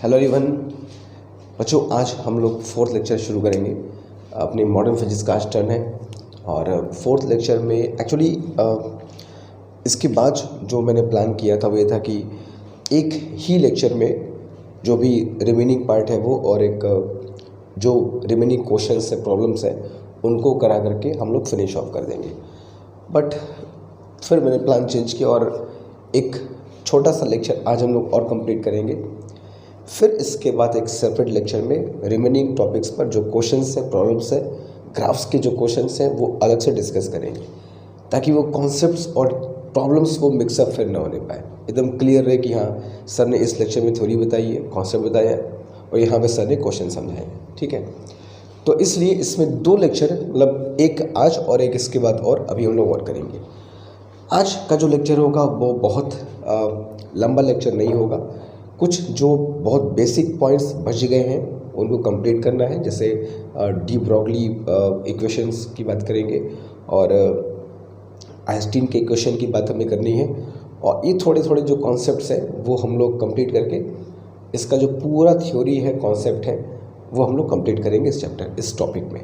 Hello everyone. बच्चों, आज हम लोग फोर्थ लेक्चर शुरू करेंगे। अपनी मॉडर्न फिजिक्स का आज टर्न है और फोर्थ लेक्चर में एक्चुअली इसके बाद जो मैंने प्लान किया था वो ये था कि एक ही लेक्चर में जो भी रिमेनिंग पार्ट है वो और एक जो रिमेनिंग क्वेश्चंस है, प्रॉब्लम्स हैं, उनको करा करके हम लोग फिनिश ऑफ कर देंगे। बट फिर मैंने प्लान चेंज किया और एक छोटा सा लेक्चर आज हम लोग और कंप्लीट करेंगे। फिर इसके बाद एक सेपरेट लेक्चर में रिमेनिंग टॉपिक्स पर जो क्वेश्चंस हैं, प्रॉब्लम्स हैं, ग्राफ्स के जो क्वेश्चंस हैं वो अलग से डिस्कस करेंगे, ताकि वो कॉन्सेप्ट्स और प्रॉब्लम्स वो मिक्सअप फिर ना होने पाए। एकदम क्लियर रहे कि हाँ, सर ने इस लेक्चर में थ्योरी बताई है, कॉन्सेप्ट बताया है और यहाँ पे सर ने क्वेश्चन समझाए हैं। ठीक है, तो इसलिए इसमें दो लेक्चर, मतलब एक आज और एक इसके बाद और अभी हम लोग और करेंगे। आज का जो लेक्चर होगा वो बहुत लंबा लेक्चर नहीं होगा। कुछ जो बहुत बेसिक पॉइंट्स बच गए हैं उनको कंप्लीट करना है, जैसे डी ब्रॉगली इक्वेशंस की बात करेंगे और आइंस्टीन के इक्वेशन की बात हमें करनी है। और ये थोड़े थोड़े जो कॉन्सेप्ट्स हैं वो हम लोग कंप्लीट करके इसका जो पूरा थ्योरी है, कॉन्सेप्ट है, वो हम लोग कंप्लीट करेंगे इस चैप्टर, इस टॉपिक में।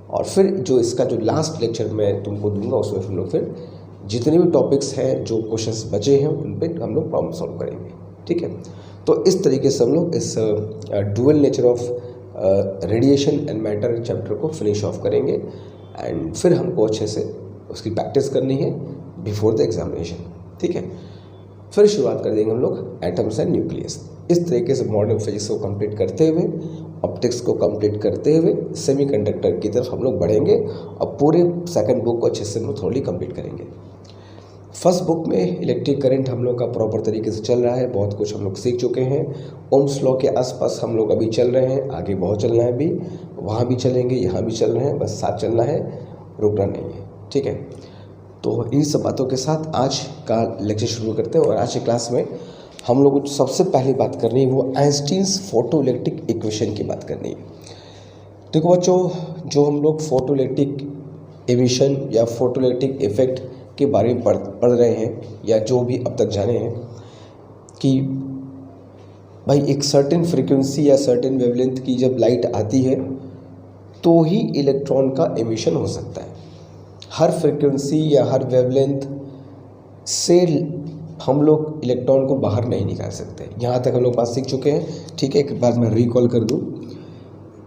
और फिर जो इसका जो लास्ट लेक्चर मैं तुमको दूंगा उसमें हम लोग फिर जितने भी टॉपिक्स हैं, जो क्वेश्चंस बचे हैं, उन पर हम लोग प्रॉब्लम सॉल्व करेंगे। ठीक है, तो इस तरीके से हम लोग इस dual nature of radiation and matter chapter को फिनिश ऑफ करेंगे। एंड फिर हमको अच्छे से उसकी प्रैक्टिस करनी है बिफोर द एग्जामिनेशन। ठीक है, फिर शुरुआत कर देंगे हम लोग एटम्स एंड न्यूक्लियस। इस तरीके से मॉडर्न फिजिक्स को कंप्लीट करते हुए, ऑप्टिक्स को कंप्लीट करते हुए सेमीकंडक्टर की तरफ हम लोग बढ़ेंगे और पूरे सेकंड बुक को अच्छे से हम लोग थोड़ी कंप्लीट करेंगे। फर्स्ट बुक में इलेक्ट्रिक करंट हम लोग का प्रॉपर तरीके से चल रहा है, बहुत कुछ हम लोग सीख चुके हैं। ओम्स लॉ के आसपास हम लोग अभी चल रहे हैं, आगे बहुत चलना है, अभी वहाँ भी चलेंगे, यहाँ भी चल रहे हैं, बस साथ चलना है, रुकना नहीं है। ठीक है, तो इन सब बातों के साथ आज का लेक्चर शुरू करते हैं। और आज की क्लास में हम लोग को सबसे पहली बात करनी है वो आइंस्टीन्स फोटो इलेक्ट्रिक इक्वेशन की बात करनी है। देखो बच्चों, जो हम लोग फोटो इलेक्ट्रिक एमिशन या फोटो इलेक्ट्रिक इफेक्ट के बारे में पढ़ रहे हैं, या जो भी अब तक जाने हैं कि भाई एक सर्टेन फ्रीक्वेंसी या सर्टेन वेवलेंथ की जब लाइट आती है तो ही इलेक्ट्रॉन का एमिशन हो सकता है। हर फ्रीक्वेंसी या हर वेवलेंथ से हम लोग इलेक्ट्रॉन को बाहर नहीं निकाल सकते। यहाँ तक हम लोग बात सीख चुके हैं। ठीक है, एक बार मैं रिकॉल कर दूँ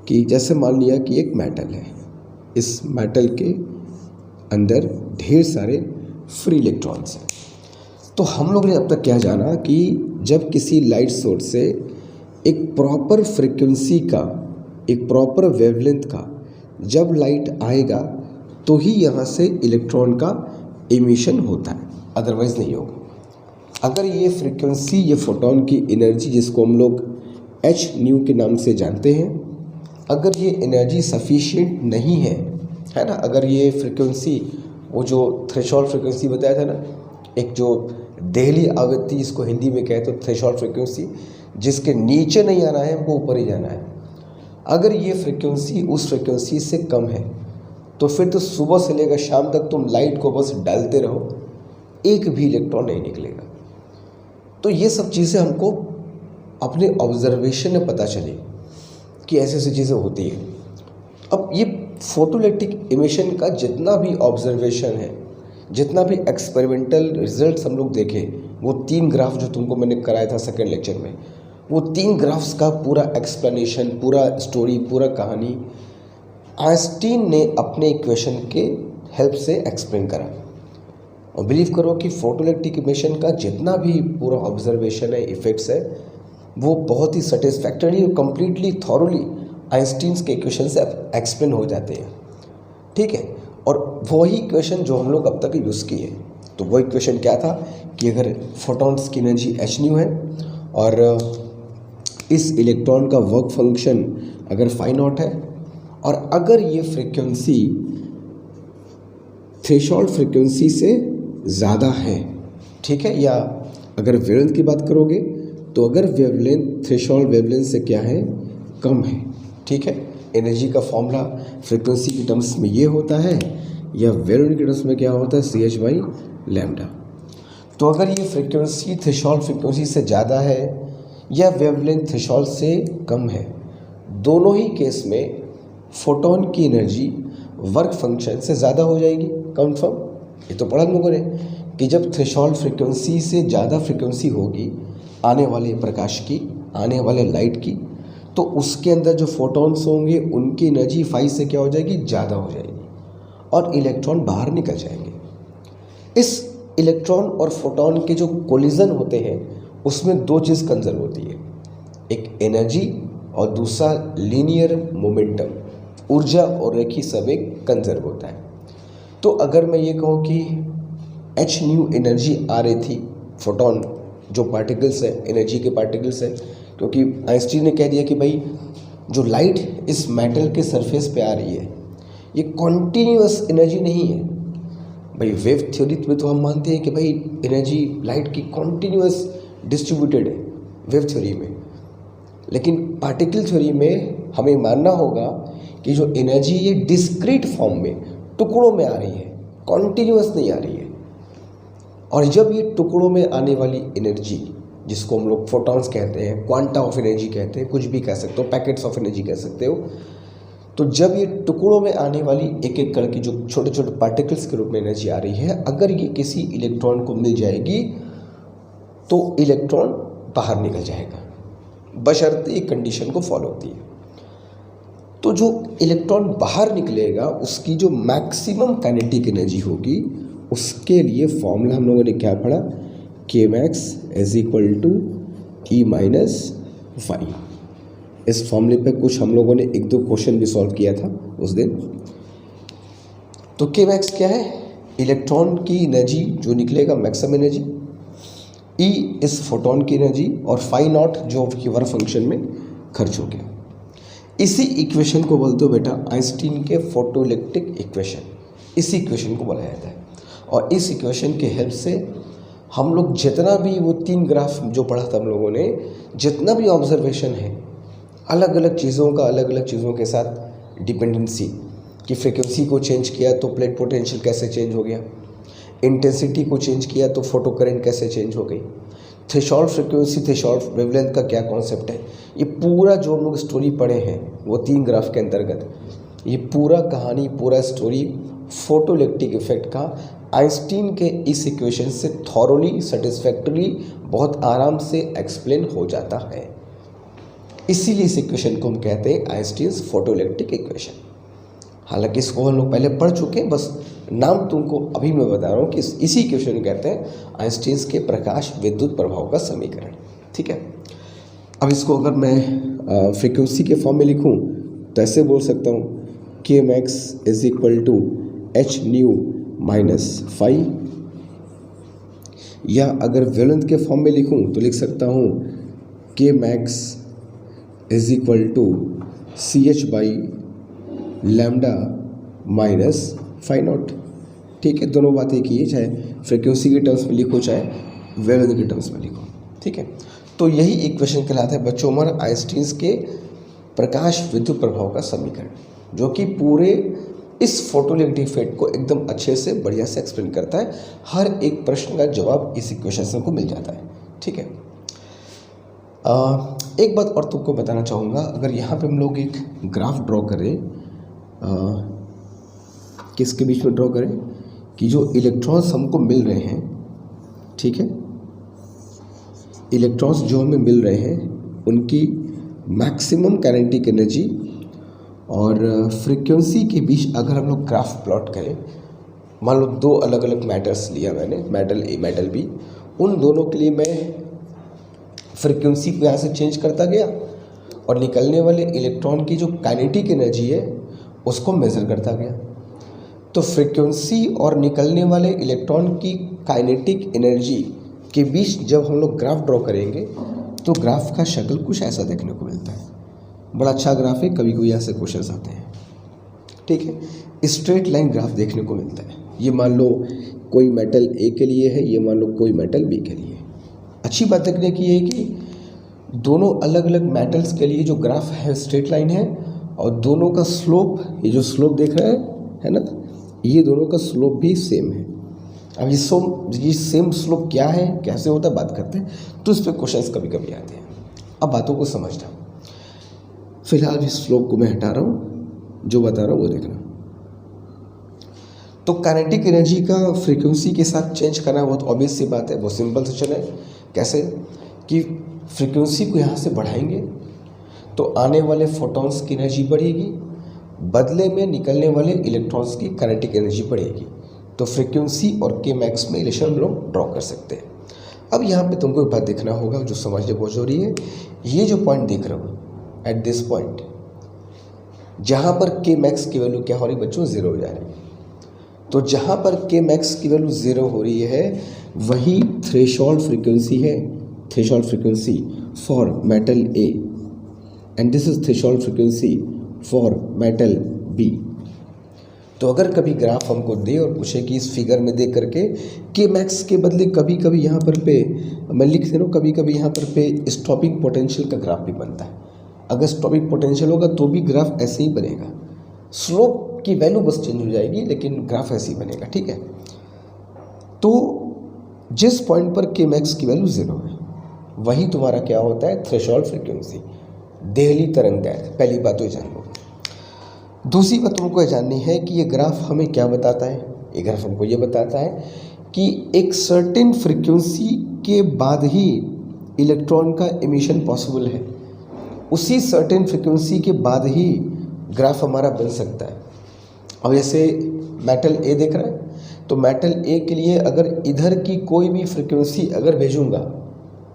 कि जैसे मान लिया कि एक मेटल है, इस मेटल के अंदर ढेर सारे फ्री इलेक्ट्रॉन्स हैं। तो हम लोग ने अब तक क्या जाना कि जब किसी लाइट सोर्स से एक प्रॉपर फ्रीक्वेंसी का, एक प्रॉपर वेवलेंथ का जब लाइट आएगा तो ही यहाँ से इलेक्ट्रॉन का एमिशन होता है, अदरवाइज नहीं होगा। अगर ये फ्रीक्वेंसी, ये फोटॉन की एनर्जी जिसको हम लोग एच न्यू के नाम से जानते हैं, अगर ये एनर्जी सफिशिएंट नहीं है ना, अगर ये फ्रीक्वेंसी, वो जो थ्रेशोल्ड फ्रीक्वेंसी बताया था ना, एक जो देहली आवृत्ति इसको हिंदी में कहते हैं थ्रेशोल्ड फ्रीक्वेंसी, जिसके नीचे नहीं आना है, हमको ऊपर ही जाना है। अगर ये फ्रीक्वेंसी उस फ्रीक्वेंसी से कम है तो फिर तो सुबह से लेकर शाम तक तुम लाइट को बस डालते रहो, एक भी इलेक्ट्रॉन नहीं निकलेगा। तो ये सब चीज़ें हमको अपने ऑब्जर्वेशन में पता चली कि ऐसी ऐसी चीज़ें होती हैं। अब ये फोटो इलेक्ट्रिक एमिशन का जितना भी ऑब्जर्वेशन है, जितना भी एक्सपेरिमेंटल रिजल्ट्स हम लोग देखें, वो 3 ग्राफ जो तुमको मैंने कराया था सेकेंड लेक्चर में, वो 3 ग्राफ्स का पूरा एक्सप्लेनेशन, पूरा स्टोरी, पूरा कहानी आइंस्टीन ने अपने इक्वेशन के हेल्प से एक्सप्लेन करा। और बिलीव करो कि फोटो इलेक्ट्रिक एमिशन का जितना भी पूरा ऑब्जर्वेशन है, इफेक्ट्स है, वो बहुत ही सेटिस्फैक्टरी और कम्प्लीटली थॉरोली आइंस्टीन्स के इक्वेशन से एक्सप्लेन हो जाते हैं। ठीक है, और वही इक्वेशन जो हम लोग अब तक यूज़ किए। तो वो इक्वेशन क्या था कि अगर फोटॉन्स की एनर्जी एच न्यू है और इस इलेक्ट्रॉन का वर्क फंक्शन अगर फाई नॉट है, और अगर ये फ्रीक्वेंसी थ्रेशोल्ड फ्रीक्वेंसी से ज़्यादा है, ठीक है, या अगर वेवलेंथ की बात करोगे तो अगर वेवलेंथ थ्रेशोल्ड वेवलेंथ से क्या है, कम है। ठीक है, एनर्जी का फॉर्मूला फ्रीक्वेंसी के टर्म्स में ये होता है, या वेवलेंथ के टर्म्स में क्या होता है, CH/λ। तो अगर ये फ्रीक्वेंसी थ्रेशोल्ड फ्रीक्वेंसी से ज़्यादा है या वेवलेंथ थ्रेशोल्ड से कम है, दोनों ही केस में फोटोन की एनर्जी वर्क फंक्शन से ज़्यादा हो जाएगी। कंफर्म? ये तो पढ़ा हम लोगों ने कि जब थ्रेशोल्ड फ्रीक्वेंसी से ज़्यादा फ्रीक्वेंसी होगी आने वाले प्रकाश की, आने वाले लाइट की, तो उसके अंदर जो फोटॉन्स होंगे उनकी एनर्जी 5 से क्या हो जाएगी, ज़्यादा हो जाएगी और इलेक्ट्रॉन बाहर निकल जाएंगे। इस इलेक्ट्रॉन और फोटॉन के जो कोलिजन होते हैं उसमें दो चीज़ कंजर्व होती है, एक एनर्जी और दूसरा लीनियर मोमेंटम, ऊर्जा और रेखी समय कंजर्व होता है। तो अगर मैं ये कहूँ कि एच न्यू एनर्जी आ रही थी, फोटॉन जो पार्टिकल्स है, एनर्जी के पार्टिकल्स है, क्योंकि आइंस्टीन ने कह दिया कि भाई जो लाइट इस मेटल के सरफेस पे आ रही है ये कॉन्टीन्यूअस एनर्जी नहीं है। भाई वेव थ्योरी में तो हम मानते हैं कि भाई एनर्जी लाइट की कॉन्टीन्यूअस डिस्ट्रीब्यूटेड है वेव थ्योरी में, लेकिन पार्टिकल थ्योरी में हमें मानना होगा कि जो एनर्जी ये डिस्क्रीट फॉर्म में टुकड़ों में आ रही है, कॉन्टीन्यूअस नहीं आ रही है। और जब ये टुकड़ों में आने वाली एनर्जी, जिसको हम लोग फोटॉन्स कहते हैं, क्वांटा ऑफ एनर्जी कहते हैं, कुछ भी कह सकते हो, पैकेट्स ऑफ एनर्जी कह सकते हो, तो जब ये टुकड़ों में आने वाली एक एक कण की जो छोटे छोटे पार्टिकल्स के रूप में एनर्जी आ रही है, अगर ये किसी इलेक्ट्रॉन को मिल जाएगी तो इलेक्ट्रॉन बाहर निकल जाएगा, बशर्ते एक कंडीशन को फॉलो होती है। तो जो इलेक्ट्रॉन बाहर निकलेगा उसकी जो मैक्सिमम काइनेटिक एनर्जी होगी, उसके लिए फॉर्मूला हम लोगों ने क्या पढ़ा, Kmax = E-5। इस फॉर्मूले पे कुछ हम लोगों ने एक दो क्वेश्चन भी सॉल्व किया था उस दिन। तो Kmax क्या है, इलेक्ट्रॉन की एनर्जी जो निकलेगा, मैक्सिमम एनर्जी, E इस फोटोन की एनर्जी और फाई नॉट जो कि वर्क फंक्शन में खर्च हो गया। इसी इक्वेशन को बोलते हो बेटा आइंस्टीन के फोटोइलेक्ट्रिक इक्वेशन, इसी इक्वेशन को बोला जाता है। और इस इक्वेशन के हेल्प से हम लोग जितना भी वो 3 ग्राफ जो पढ़ा था हम लोगों ने, जितना भी ऑब्जर्वेशन है अलग अलग चीज़ों का, अलग अलग चीज़ों के साथ डिपेंडेंसी की, फ्रीक्वेंसी को चेंज किया तो प्लेट पोटेंशियल कैसे चेंज हो गया, इंटेंसिटी को चेंज किया तो फोटो करंट कैसे चेंज हो गई, थ्रेशोल्ड फ्रीक्वेंसी, थ्रेशोल्ड वेवलेंथ का क्या कॉन्सेप्ट है, ये पूरा जो हम लोग स्टोरी पढ़े हैं वो 3 ग्राफ के अंतर्गत, ये पूरा कहानी, पूरा स्टोरी फोटोइलेक्ट्रिक इफेक्ट का आइंस्टीन के इस इक्वेशन से थॉरोली, सेटिस्फैक्टरी, बहुत आराम से एक्सप्लेन हो जाता है। इसीलिए इस इक्वेशन को हम कहते हैं आइंस्टीन्स फोटोइलेक्ट्रिक इक्वेशन। हालांकि इसको हम लोग पहले पढ़ चुके हैं, बस नाम तुमको अभी मैं बता रहा हूँ कि इसी इक्वेशन को कहते हैं आइंस्टीन्स के प्रकाश विद्युत प्रभाव का समीकरण। ठीक है, अब इसको अगर मैं फ्रीक्वेंसी के फॉर्म में लिखूँ तो ऐसे बोल सकता हूँ Kmax = h-5, या अगर वेवलेंथ के फॉर्म में लिखूँ तो लिख सकता हूँ Kmax = Ch/λ-φ0। ठीक है, दोनों बातें एक ही है, चाहे फ्रीक्वेंसी के टर्म्स में लिखो चाहे वेवलेंथ के टर्म्स में लिखो। ठीक है, तो यही इक्वेशन कहलाता है बच्चों हमारा आइंस्टीन्स के प्रकाश विद्युत प्रभाव का समीकरण, जो कि पूरे इस फोटोइलेक्ट्रिक इफेक्ट को एकदम अच्छे से बढ़िया से एक्सप्लेन करता है। हर एक प्रश्न का जवाब इस इक्वेशन से हमको मिल जाता है। ठीक है, एक बात और तुमको बताना चाहूँगा, अगर यहाँ पे हम लोग एक ग्राफ ड्रॉ करें, किसके बीच में ड्रॉ करें कि जो इलेक्ट्रॉन्स हमको मिल रहे हैं, ठीक है, इलेक्ट्रॉन्स जो हमें मिल रहे हैं उनकी मैक्सिमम काइनेटिक एनर्जी और फ्रीक्वेंसी के बीच अगर हम लोग ग्राफ प्लॉट करें, मान लो 2 अलग अलग मैटर्स लिया मैंने, मेटल ए मेटल बी, उन दोनों के लिए मैं फ्रीक्वेंसी को यहाँ से चेंज करता गया और निकलने वाले इलेक्ट्रॉन की जो काइनेटिक एनर्जी है उसको मेज़र करता गया। तो फ्रीक्वेंसी और निकलने वाले इलेक्ट्रॉन की काइनेटिक एनर्जी के बीच जब हम लोग ग्राफ ड्रॉ करेंगे तो ग्राफ का शक्ल कुछ ऐसा देखने को मिलता है। बड़ा अच्छा ग्राफ है, कभी कभी ऐसे क्वेश्चंस आते हैं। ठीक है, स्ट्रेट लाइन ग्राफ देखने को मिलता है। ये मान लो कोई मेटल ए के लिए है, ये मान लो कोई मेटल बी के लिए। अच्छी बात देखने की है कि दोनों अलग अलग मेटल्स के लिए जो ग्राफ है स्ट्रेट लाइन है, और दोनों का स्लोप, ये जो स्लोप देख रहे हैं है ना, ये दोनों का स्लोप भी सेम है। अब ये सेम स्लोप क्या है, कैसे होता है, बात करते हैं। तो इस पर क्वेश्चंस कभी कभी आते हैं। अब बातों को समझना। फिलहाल इस स्लोप को मैं हटा रहा हूँ, जो बता रहा हूँ वो देखना। तो काइनेटिक एनर्जी का फ्रीक्वेंसी के साथ चेंज करना बहुत ऑब्वियस सी बात है, बहुत सिंपल सेशन है। कैसे कि फ्रीक्वेंसी को यहाँ से बढ़ाएंगे तो आने वाले फोटॉन्स की एनर्जी बढ़ेगी, बदले में निकलने वाले इलेक्ट्रॉन्स की काइनेटिक एनर्जी बढ़ेगी। तो फ्रीक्वेंसी और के मैक्स में रिलेशन हम लोग ड्रॉ कर सकते हैं। अब यहाँ पे तुमको एक बात देखना होगा जो समझने बहुत जरूरी है। ये जो पॉइंट देख रहा हूँ एट दिस पॉइंट, जहाँ पर के मैक्स की वैल्यू क्या हो रही बच्चों, ज़ीरो हो जा रही है। तो जहाँ पर के मैक्स की वैल्यू ज़ीरो हो रही है वही थ्रेशोल्ड फ्रीक्वेंसी है, threshold frequency for metal A and this is threshold frequency for metal B. तो अगर कभी ग्राफ हमको दे और पूछे कि इस फिगर में दे करके के मैक्स के बदले कभी कभी यहाँ पर पे मैं लिख दे रहा हूँ, कभी कभी यहाँ पर पे स्टॉपिंग पोटेंशियल का ग्राफ भी बनता है। अगर स्टॉपिंग पोटेंशियल होगा तो भी ग्राफ ऐसे ही बनेगा, स्लोप की वैल्यू बस चेंज हो जाएगी लेकिन ग्राफ ऐसे ही बनेगा, ठीक है। तो जिस पॉइंट पर के मैक्स की वैल्यू ज़ीरो है वही तुम्हारा क्या होता है, थ्रेशोल्ड फ्रीक्वेंसी, देहली तरंगदैर्घ्य। पहली बात तो ये जान लो। दूसरी बात तुमको ये जाननी है कि ये ग्राफ हमें क्या बताता है। ये ग्राफ हमको ये बताता है कि एक सर्टेन फ्रीक्वेंसी के बाद ही इलेक्ट्रॉन का एमिशन पॉसिबल है, उसी सर्टेन फ्रीक्वेंसी के बाद ही ग्राफ हमारा बन सकता है। अब जैसे मेटल ए देख रहा है, तो मेटल ए के लिए अगर इधर की कोई भी फ्रीक्वेंसी अगर भेजूंगा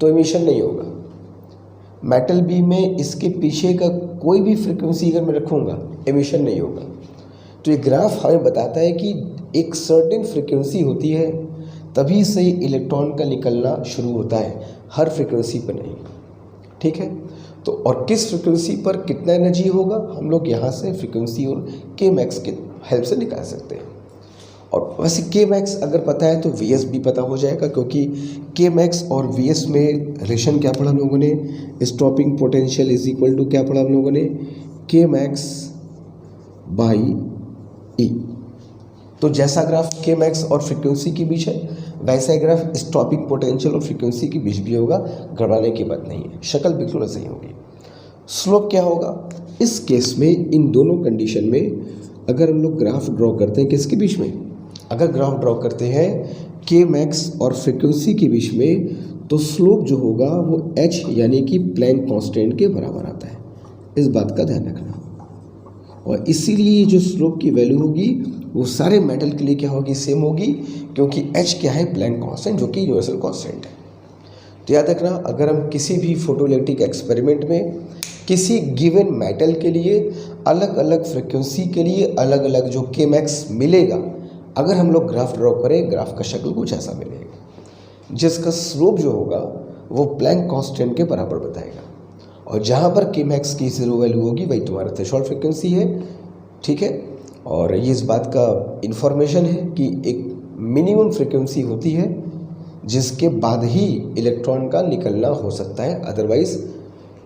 तो एमिशन नहीं होगा। मेटल बी में इसके पीछे का कोई भी फ्रीक्वेंसी अगर मैं रखूँगा एमिशन नहीं होगा। तो ये ग्राफ हमें बताता है कि एक सर्टेन फ्रीक्वेंसी होती है तभी से इलेक्ट्रॉन का निकलना शुरू होता है, हर फ्रीक्वेंसी पर नहीं, ठीक है। तो और किस फ्रीक्वेंसी पर कितना एनर्जी होगा हम लोग यहाँ से फ्रीक्वेंसी और के मैक्स के हेल्प से निकाल सकते हैं। और वैसे के मैक्स अगर पता है तो वी एस भी पता हो जाएगा, क्योंकि के मैक्स और वी एस में रिलेशन क्या पढ़ा हम लोगों ने, stopping potential is equal to क्या पढ़ा हम लोगों ने, के मैक्स बाई ई। तो जैसा ग्राफ के मैक्स और फ्रीक्वेंसी के बीच है वैसा ग्राफ स्टॉपिंग पोटेंशियल और फ्रीक्वेंसी के बीच भी होगा, घबराने की बात नहीं है, शक्ल बिल्कुल ऐसे ही होगी। स्लोप क्या होगा इस केस में, इन दोनों कंडीशन में अगर हम लोग ग्राफ ड्रॉ करते हैं किसके बीच में, अगर ग्राफ ड्रॉ करते हैं के मैक्स और फ्रीक्वेंसी के बीच में, तो स्लोप जो होगा वो h यानी कि प्लैंक कांस्टेंट के बराबर आता है। इस बात का ध्यान रखना। और इसीलिए जो स्लोप की वैल्यू होगी वो सारे मेटल के लिए क्या होगी, सेम होगी, क्योंकि h क्या है, प्लैंक कांस्टेंट, जो कि यूनिवर्सल कांस्टेंट है। तो याद रखना, अगर हम किसी भी फोटोइलेक्ट्रिक एक्सपेरिमेंट में किसी गिवन मेटल के लिए अलग अलग फ्रीक्वेंसी के लिए अलग अलग जो के मैक्स मिलेगा, अगर हम लोग ग्राफ ड्रॉ करें ग्राफ का शक्ल कुछ ऐसा मिलेगा, जिसका स्लोप जो होगा वो प्लैंक कांस्टेंट के बराबर बताएगा। और जहाँ पर के मैक्स की ज़ीरो वैल्यू होगी वही तुम्हारा थ्रेशोल्ड फ्रीक्वेंसी है, ठीक है। और ये इस बात का इन्फॉर्मेशन है कि एक मिनिमम फ्रीक्वेंसी होती है जिसके बाद ही इलेक्ट्रॉन का निकलना हो सकता है, अदरवाइज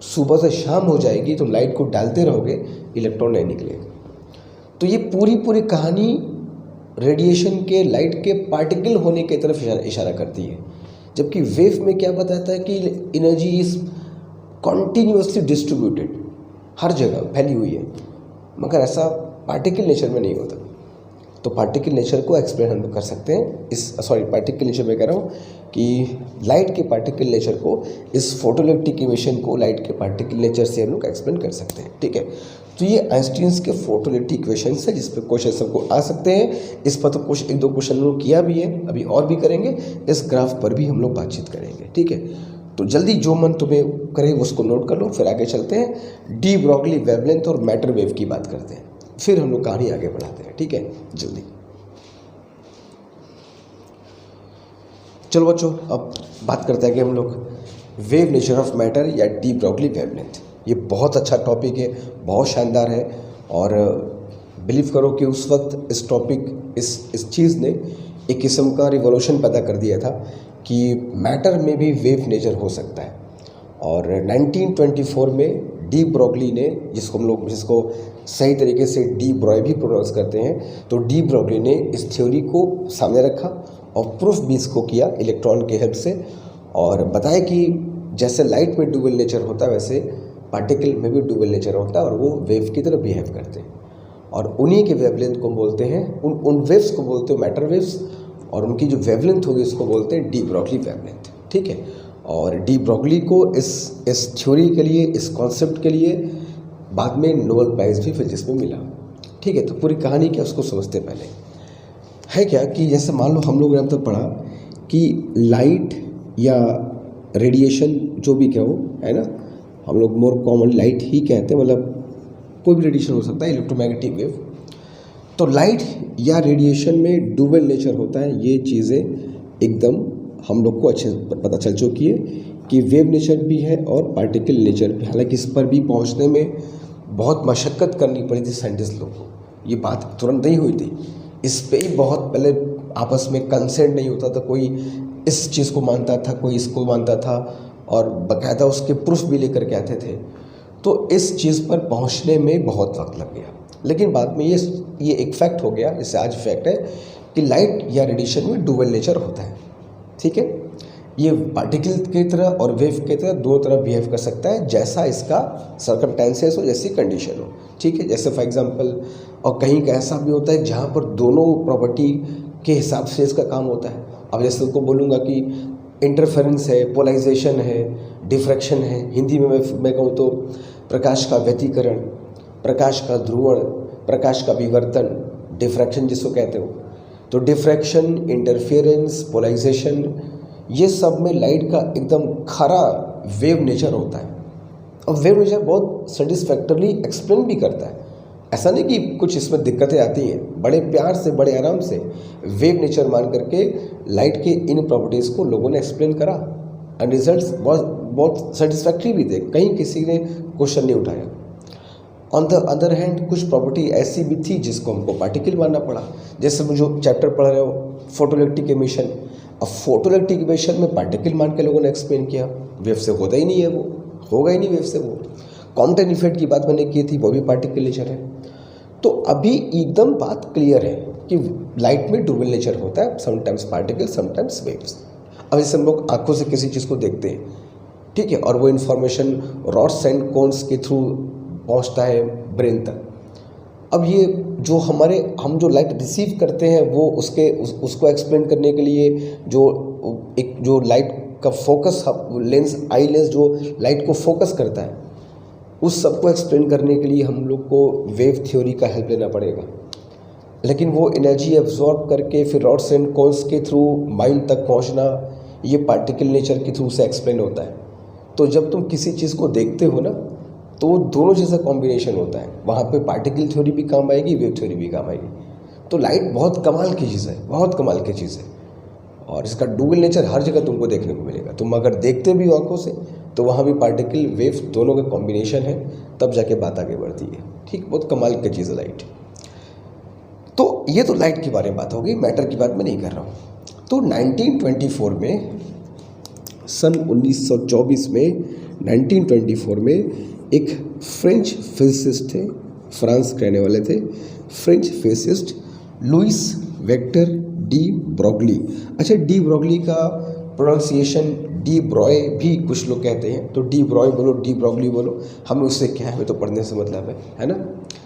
सुबह से शाम हो जाएगी तो लाइट को डालते रहोगे इलेक्ट्रॉन नहीं निकलेगा। तो ये पूरी कहानी रेडिएशन के, लाइट के पार्टिकल होने की तरफ इशारा करती है, जबकि वेव में क्या बताता है कि एनर्जी इज कॉन्टीन्यूसली डिस्ट्रीब्यूटेड, हर जगह फैली हुई है, मगर ऐसा पार्टिकल नेचर में नहीं होता। तो पार्टिकल नेचर को एक्सप्लेन हम लोग कर सकते हैं पार्टिकल नेचर में कह रहा हूँ कि लाइट के पार्टिकल नेचर को, इस फोटोइलेक्ट्रिक इमिशन को लाइट के पार्टिकल नेचर से हम लोग एक्सप्लेन कर सकते हैं, ठीक है। तो ये आइंस्टीन्स के फोटोइलेक्ट्रिक इक्वेशंस है जिस पर क्वेश्चन सबको आ सकते हैं। इस पर तो कुछ एक दो क्वेश्चन हम लोग किया भी है, अभी और भी करेंगे, इस ग्राफ पर भी हम लोग बातचीत करेंगे, ठीक है। तो जल्दी जो मन तुम्हें करे उसको नोट कर लो, फिर आगे चलते हैं डी ब्रॉगली वेवलेंथ और मैटर वेव की बात करते हैं, फिर हम लोग कहानी आगे बढ़ाते हैं, ठीक है। जल्दी चलो बच्चों, अब बात करते हैं कि हम लोग वेव नेचर ऑफ मैटर या डी ब्रॉगली वेवलेंथ। ये बहुत अच्छा टॉपिक है, बहुत शानदार है, और बिलीव करो कि उस वक्त इस टॉपिक इस चीज़ ने एक किस्म का रिवॉल्यूशन पैदा कर दिया था कि मैटर में भी वेव नेचर हो सकता है। और 1924 में डी ब्रॉगली ने, जिसको सही तरीके से डी ब्रॉय भी प्रोनाउंस करते हैं, तो डी ब्रॉगली ने इस थ्योरी को सामने रखा और प्रूफ भी इसको किया इलेक्ट्रॉन के हेल्प से, और बताया कि जैसे लाइट में डुअल नेचर होता है वैसे पार्टिकल में भी डुअल नेचर होता है और वो वेव की तरह बिहेव करते हैं और उन्हीं के वेवलेंथ को बोलते हैं, उन वेव्स को बोलते हैं मैटर वेव्स और उनकी जो वेवलेंथ होगी उसको बोलते हैं डी ब्रॉगली वेवलेंथ। ठीक है, और डी ब्रॉगली को इस थ्योरी के लिए, इस कॉन्सेप्ट के लिए बाद में नोबेल प्राइज़ भी फिजिक्स में मिला। ठीक है, तो पूरी कहानी क्या उसको समझते पहले है क्या कि जैसे मान लो हम लोग ने अब तक पढ़ा कि लाइट या रेडिएशन जो भी कहो है ना, हम लोग मोर कॉमन लाइट ही कहते हैं, मतलब कोई भी रेडिएशन हो सकता है, इलेक्ट्रोमैग्नेटिक वेव। तो लाइट या रेडिएशन में डुअल नेचर होता है, ये चीज़ें एकदम हम लोग को अच्छे पता चल चुकी है कि वेव नेचर भी है और पार्टिकल नेचर भी। हालांकि इस पर भी पहुंचने में बहुत मशक्क़त करनी पड़ी थी साइंटिस्ट लोग को, ये बात तुरंत नहीं हुई थी। इस पे ही बहुत पहले आपस में कंसेंट नहीं होता था, कोई इस चीज़ को मानता था, कोई इसको मानता था और बाकायदा उसके प्रूफ भी लेकर के आते थे। तो इस चीज़ पर पहुंचने में बहुत वक्त लग गया, लेकिन बाद में ये एक फैक्ट हो गया, जैसे आज फैक्ट है कि लाइट या रेडिएशन में डुअल नेचर होता है। ठीक है, ये पार्टिकल की तरह और वेव की तरह दो तरह बिहेव कर सकता है, जैसा इसका सर्कमस्टेंसेस हो, जैसी कंडीशन हो। ठीक है, जैसे फॉर एग्जांपल, और कहीं का ऐसा भी होता है जहाँ पर दोनों प्रॉपर्टी के हिसाब से इसका काम होता है। अब जैसे उनको बोलूँगा कि इंटरफेरेंस है, पोलराइजेशन है, डिफ्रैक्शन है, हिंदी में मैं कहूँ तो प्रकाश का व्यतिकरण, प्रकाश का ध्रुवण, प्रकाश का विवर्तन, डिफ्रैक्शन जिसको कहते हो। तो डिफ्रैक्शन, इंटरफेरेंस, पोलराइजेशन, ये सब में लाइट का एकदम खरा वेव नेचर होता है। अब वेव नेचर बहुत सेटिस्फैक्टरली एक्सप्लेन भी करता है, ऐसा नहीं कि कुछ इसमें दिक्कतें आती हैं। बड़े प्यार से, बड़े आराम से वेव नेचर मान करके लाइट के इन प्रॉपर्टीज़ को लोगों ने एक्सप्लेन करा एंड रिजल्ट्स बहुत सेटिस्फैक्ट्री भी थे, कहीं किसी ने क्वेश्चन नहीं उठाया। ऑन द अदर हैंड कुछ प्रॉपर्टी ऐसी भी थी जिसको हमको पार्टिकल मानना पड़ा। जैसे हम जो चैप्टर पढ़ रहे हो फोटोइलेक्ट्रिक एमिशन, अब फोटोइलेक्ट्रिक एमिशन में पार्टिकल मान के लोगों ने एक्सप्लेन किया, वेव से होता ही नहीं है, वो होगा ही नहीं वेव से। वो कॉम्पटन इफेक्ट की बात मैंने की थी, वो भी पार्टिकल नेचर है। तो अभी एकदम बात क्लियर है कि लाइट में डुअल नेचर होता है, समटाइम्स पार्टिकल, समटाइम्स वेव्स। अब जैसे हम लोग आंखों से किसी चीज़ को देखते हैं, ठीक है, और वो इन्फॉर्मेशन रॉड्स एंड कोन्स के थ्रू पहुंचता है ब्रेन तक। अब ये जो हम जो लाइट रिसीव करते हैं वो उसको एक्सप्लेन करने के लिए जो लाइट का फोकस लेंस, आई लेंस जो लाइट को फोकस करता है, उस सब को एक्सप्लेन करने के लिए हम लोग को वेव थ्योरी का हेल्प लेना पड़ेगा। लेकिन वो एनर्जी एब्जॉर्ब करके फिर रॉड्स एंड कोन्स के थ्रू माइंड तक पहुंचना, ये पार्टिकल नेचर के थ्रू से एक्सप्लेन होता है। तो जब तुम किसी चीज़ को देखते हो ना, तो दोनों जैसा कॉम्बिनेशन होता है, वहाँ पे पार्टिकल थ्योरी भी काम आएगी, वेव थ्योरी भी काम आएगी। तो लाइट बहुत कमाल की चीज़ है, बहुत कमाल की चीज़ है, और इसका डुअल नेचर हर जगह तुमको देखने को मिलेगा। तुम अगर देखते भी हो आंखों से तो वहाँ भी पार्टिकल वेव दोनों का कॉम्बिनेशन है, तब जाके बात आगे बढ़ती है। ठीक, बहुत कमाल की चीज़ है लाइट। तो ये तो लाइट के बारे में बात हो गई, मैटर की बात मैं नहीं कर रहा हूँ। तो 1924 में, सन 1924 में 1924 में एक फ्रेंच फिजिसिस्ट थे, फ्रांस के रहने वाले थे, French physicist Louis Victor de Broglie. अच्छा, डी ब्रॉगली का प्रोनाउंसिएशन डी ब्रॉय भी कुछ लोग कहते हैं, तो डी ब्रॉय बोलो, डी ब्रॉगली बोलो, हमें उससे क्या है, हमें तो पढ़ने से मतलब है ना।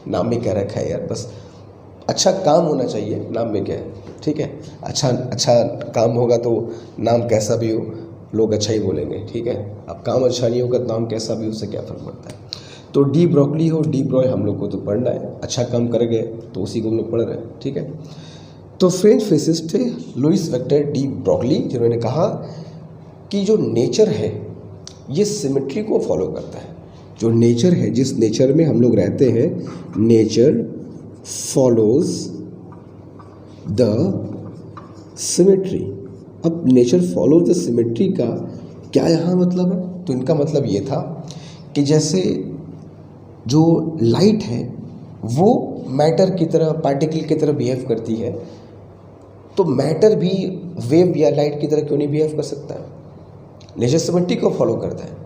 नाम में क्या रखा है यार, बस अच्छा काम होना चाहिए, नाम में क्या है। ठीक है, अच्छा काम होगा तो नाम कैसा भी हो लोग अच्छा ही बोलेंगे। ठीक है, अब काम अच्छा नहीं होगा, नाम कैसा भी, उससे क्या फ़र्क पड़ता है। तो डी ब्रॉगली हो, डी ब्रॉय, हम लोग को तो पढ़ना है, अच्छा काम कर गए तो उसी को हम लोग पढ़ रहे हैं। ठीक है, तो फ्रेंच फिजिसिस्ट थे लुइस वेक्टर डी ब्रॉगली, जिन्होंने कहा कि जो नेचर है ये सिमेट्री को फॉलो करता है। जो नेचर है, जिस नेचर में हम लोग रहते हैं, नेचर फॉलोज द सिमेट्री। अब नेचर फॉलोज द सिमेट्री का क्या यहाँ मतलब है? तो इनका मतलब ये था कि जैसे जो लाइट है वो मैटर की तरह, पार्टिकल की तरह बिहेव करती है, तो मैटर भी वेव या लाइट की तरह क्यों नहीं बिहेव कर सकता है? नेचर सिमेट्री को फॉलो करता है।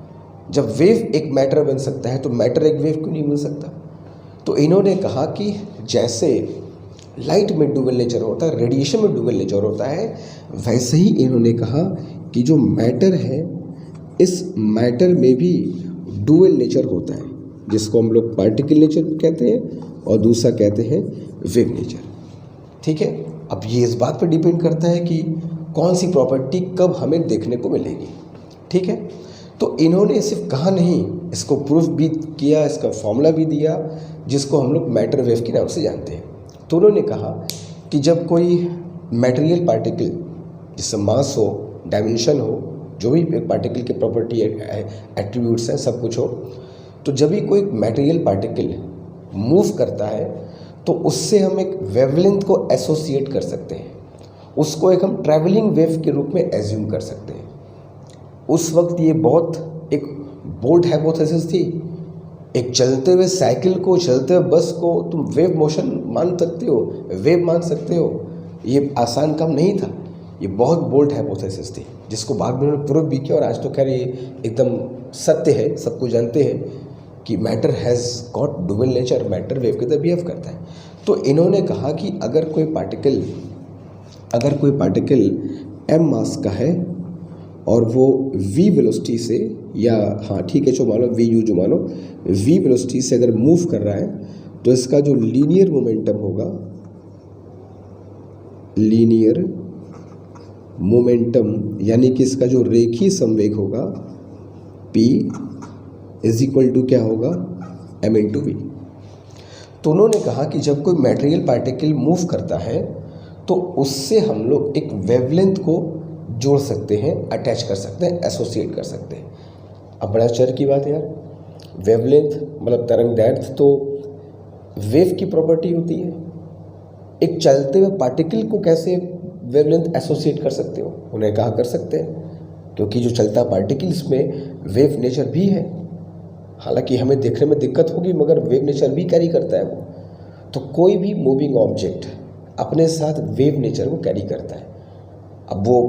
जब वेव एक मैटर बन सकता है तो मैटर एक वेव क्यों नहीं बन सकता? तो इन्होंने कहा कि जैसे लाइट में डुअल नेचर होता है, रेडिएशन में डुअल नेचर होता है, वैसे ही इन्होंने कहा कि जो मैटर है इस मैटर में भी डुअल नेचर होता है, जिसको हम लोग पार्टिकल नेचर कहते हैं और दूसरा कहते हैं वेव नेचर। ठीक है, अब ये इस बात पर डिपेंड करता है कि कौन सी प्रॉपर्टी कब हमें देखने को मिलेगी। ठीक है, तो इन्होंने सिर्फ कहा नहीं, इसको प्रूफ भी किया, इसका फॉर्मूला भी दिया, जिसको हम लोग मैटर वेव के नाम से जानते हैं। तो उन्होंने कहा कि जब कोई मटेरियल पार्टिकल जिससे मास हो, डायमेंशन हो, जो भी पार्टिकल के प्रॉपर्टी एट्रीब्यूट्स हैं, सब कुछ हो, तो जब भी कोई मटेरियल पार्टिकल मूव करता है तो उससे हम एक वेवलेंथ को एसोसिएट कर सकते हैं, उसको एक हम ट्रैवलिंग वेव के रूप में एज्यूम कर सकते हैं। उस वक्त ये बहुत एक बोल्ड हाइपोथेसिस थी। एक चलते हुए साइकिल को, चलते हुए बस को तुम वेव मोशन मान सकते हो, वेव मान सकते हो, ये आसान काम नहीं था। ये बहुत बोल्ड हाइपोथेसिस थी, जिसको बाद में उन्होंने प्रूव भी किया, और आज तो खैर ये एकदम सत्य है, सबको जानते हैं कि matter has got dual nature, matter wave की तरह बिहेव करता है। तो इन्होंने कहा कि अगर कोई पार्टिकल m मास का है और वो v वेलोसिटी से, या हाँ ठीक है, जो मानो v u, जो मानो v वेलोसिटी से अगर मूव कर रहा है, तो इसका जो लीनियर मोमेंटम होगा, लीनियर मोमेंटम यानी कि इसका जो रेखीय संवेग होगा p इज इक्वल टू क्या होगा, m इंटू वी। तो उन्होंने कहा कि जब कोई मटेरियल पार्टिकल मूव करता है तो उससे हम लोग एक वेवलेंथ को जोड़ सकते हैं, अटैच कर सकते हैं, एसोसिएट कर सकते हैं। अब बड़ा आश्चर्य की बात है यार, वेवलेंथ मतलब तरंगदैर्घ्य तो वेव की प्रॉपर्टी होती है, एक चलते हुए पार्टिकल को कैसे वेवलेंथ एसोसिएट कर सकते हो? उन्हें कहा कर सकते हैं, क्योंकि जो चलता पार्टिकल इसमें वेव नेचर भी है। हालांकि हमें देखने में दिक्कत होगी, मगर वेव नेचर भी कैरी करता है वो। तो कोई भी मूविंग ऑब्जेक्ट अपने साथ वेव नेचर को कैरी करता है। अब वो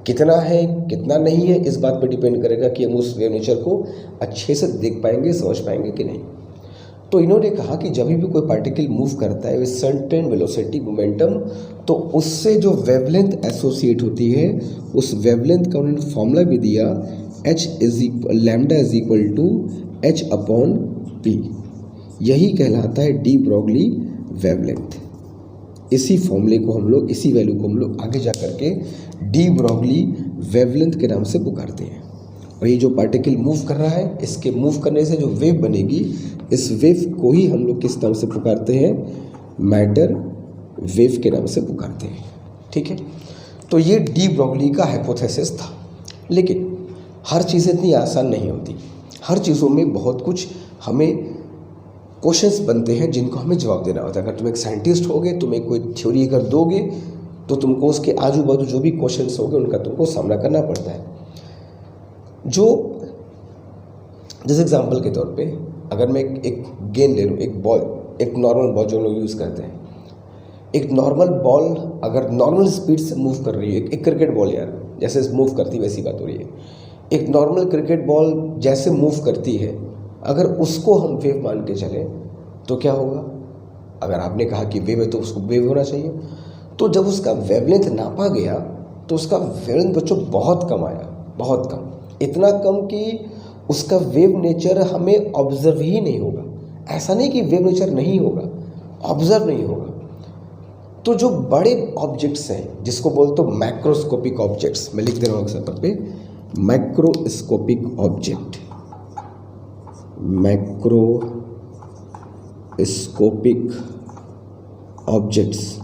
कितना है कितना नहीं है, इस बात पर डिपेंड करेगा कि हम उस वेव नेचर को अच्छे से देख पाएंगे, समझ पाएंगे कि नहीं। तो इन्होंने कहा कि जब भी कोई पार्टिकल मूव करता है विद सर्टेन वेलोसिटी मोमेंटम, तो उससे जो वेवलेंथ एसोसिएट होती है, उस वेवलेंथ का उन्होंने फॉर्मूला भी दिया, lambda is equal to h upon p। यही कहलाता है डी ब्रॉगली वेवलेंथ। इसी फॉर्मूले को हम लोग, इसी वैल्यू को हम लोग आगे जा करके डी ब्रॉगली वेवलेंथ के नाम से पुकारते हैं। और ये जो पार्टिकल मूव कर रहा है, इसके मूव करने से जो वेव बनेगी, इस वेव को ही हम लोग किस नाम से पुकारते हैं, मैटर वेव के नाम से पुकारते हैं। ठीक है, तो ये डी ब्रॉगली का हाइपोथेसिस था। लेकिन हर चीज़ इतनी आसान नहीं होती, हर चीज़ों में बहुत कुछ हमें क्वेश्चंस बनते हैं जिनको हमें जवाब देना होता है। अगर तुम एक साइंटिस्ट होगे, तुम एक कोई थ्योरी अगर दोगे, तो तुमको उसके आजू बाजू जो भी क्वेश्चंस होंगे उनका तुमको सामना करना पड़ता है। जो जैसे एग्जांपल के तौर पे अगर मैं एक गेंद ले लूँ, एक बॉल, एक नॉर्मल बॉल जो लोग यूज़ करते हैं, एक नॉर्मल बॉल अगर नॉर्मल स्पीड से मूव कर रही है, एक क्रिकेट बॉल यार जैसे मूव करती है वैसी बात हो रही है, एक नॉर्मल क्रिकेट बॉल जैसे मूव करती है, अगर उसको हम वेव मान के चलें तो क्या होगा? अगर आपने कहा कि वेव है तो उसको वेव होना चाहिए। तो जब उसका वेवलेंथ नापा गया तो उसका वेवलेंथ बच्चों बहुत कम आया, बहुत कम, इतना कम कि उसका वेव नेचर हमें ऑब्जर्व ही नहीं होगा। ऐसा नहीं कि वेव नेचर नहीं होगा, ऑब्जर्व नहीं होगा। तो जो बड़े ऑब्जेक्ट्स हैं जिसको बोलते हो मैक्रोस्कोपिक ऑब्जेक्ट्स, मैं लिख दे रहा हूँ अक्सर पे, मैक्रोस्कोपिक ऑब्जेक्ट, मैक्रोस्कोपिक ऑब्जेक्ट्स।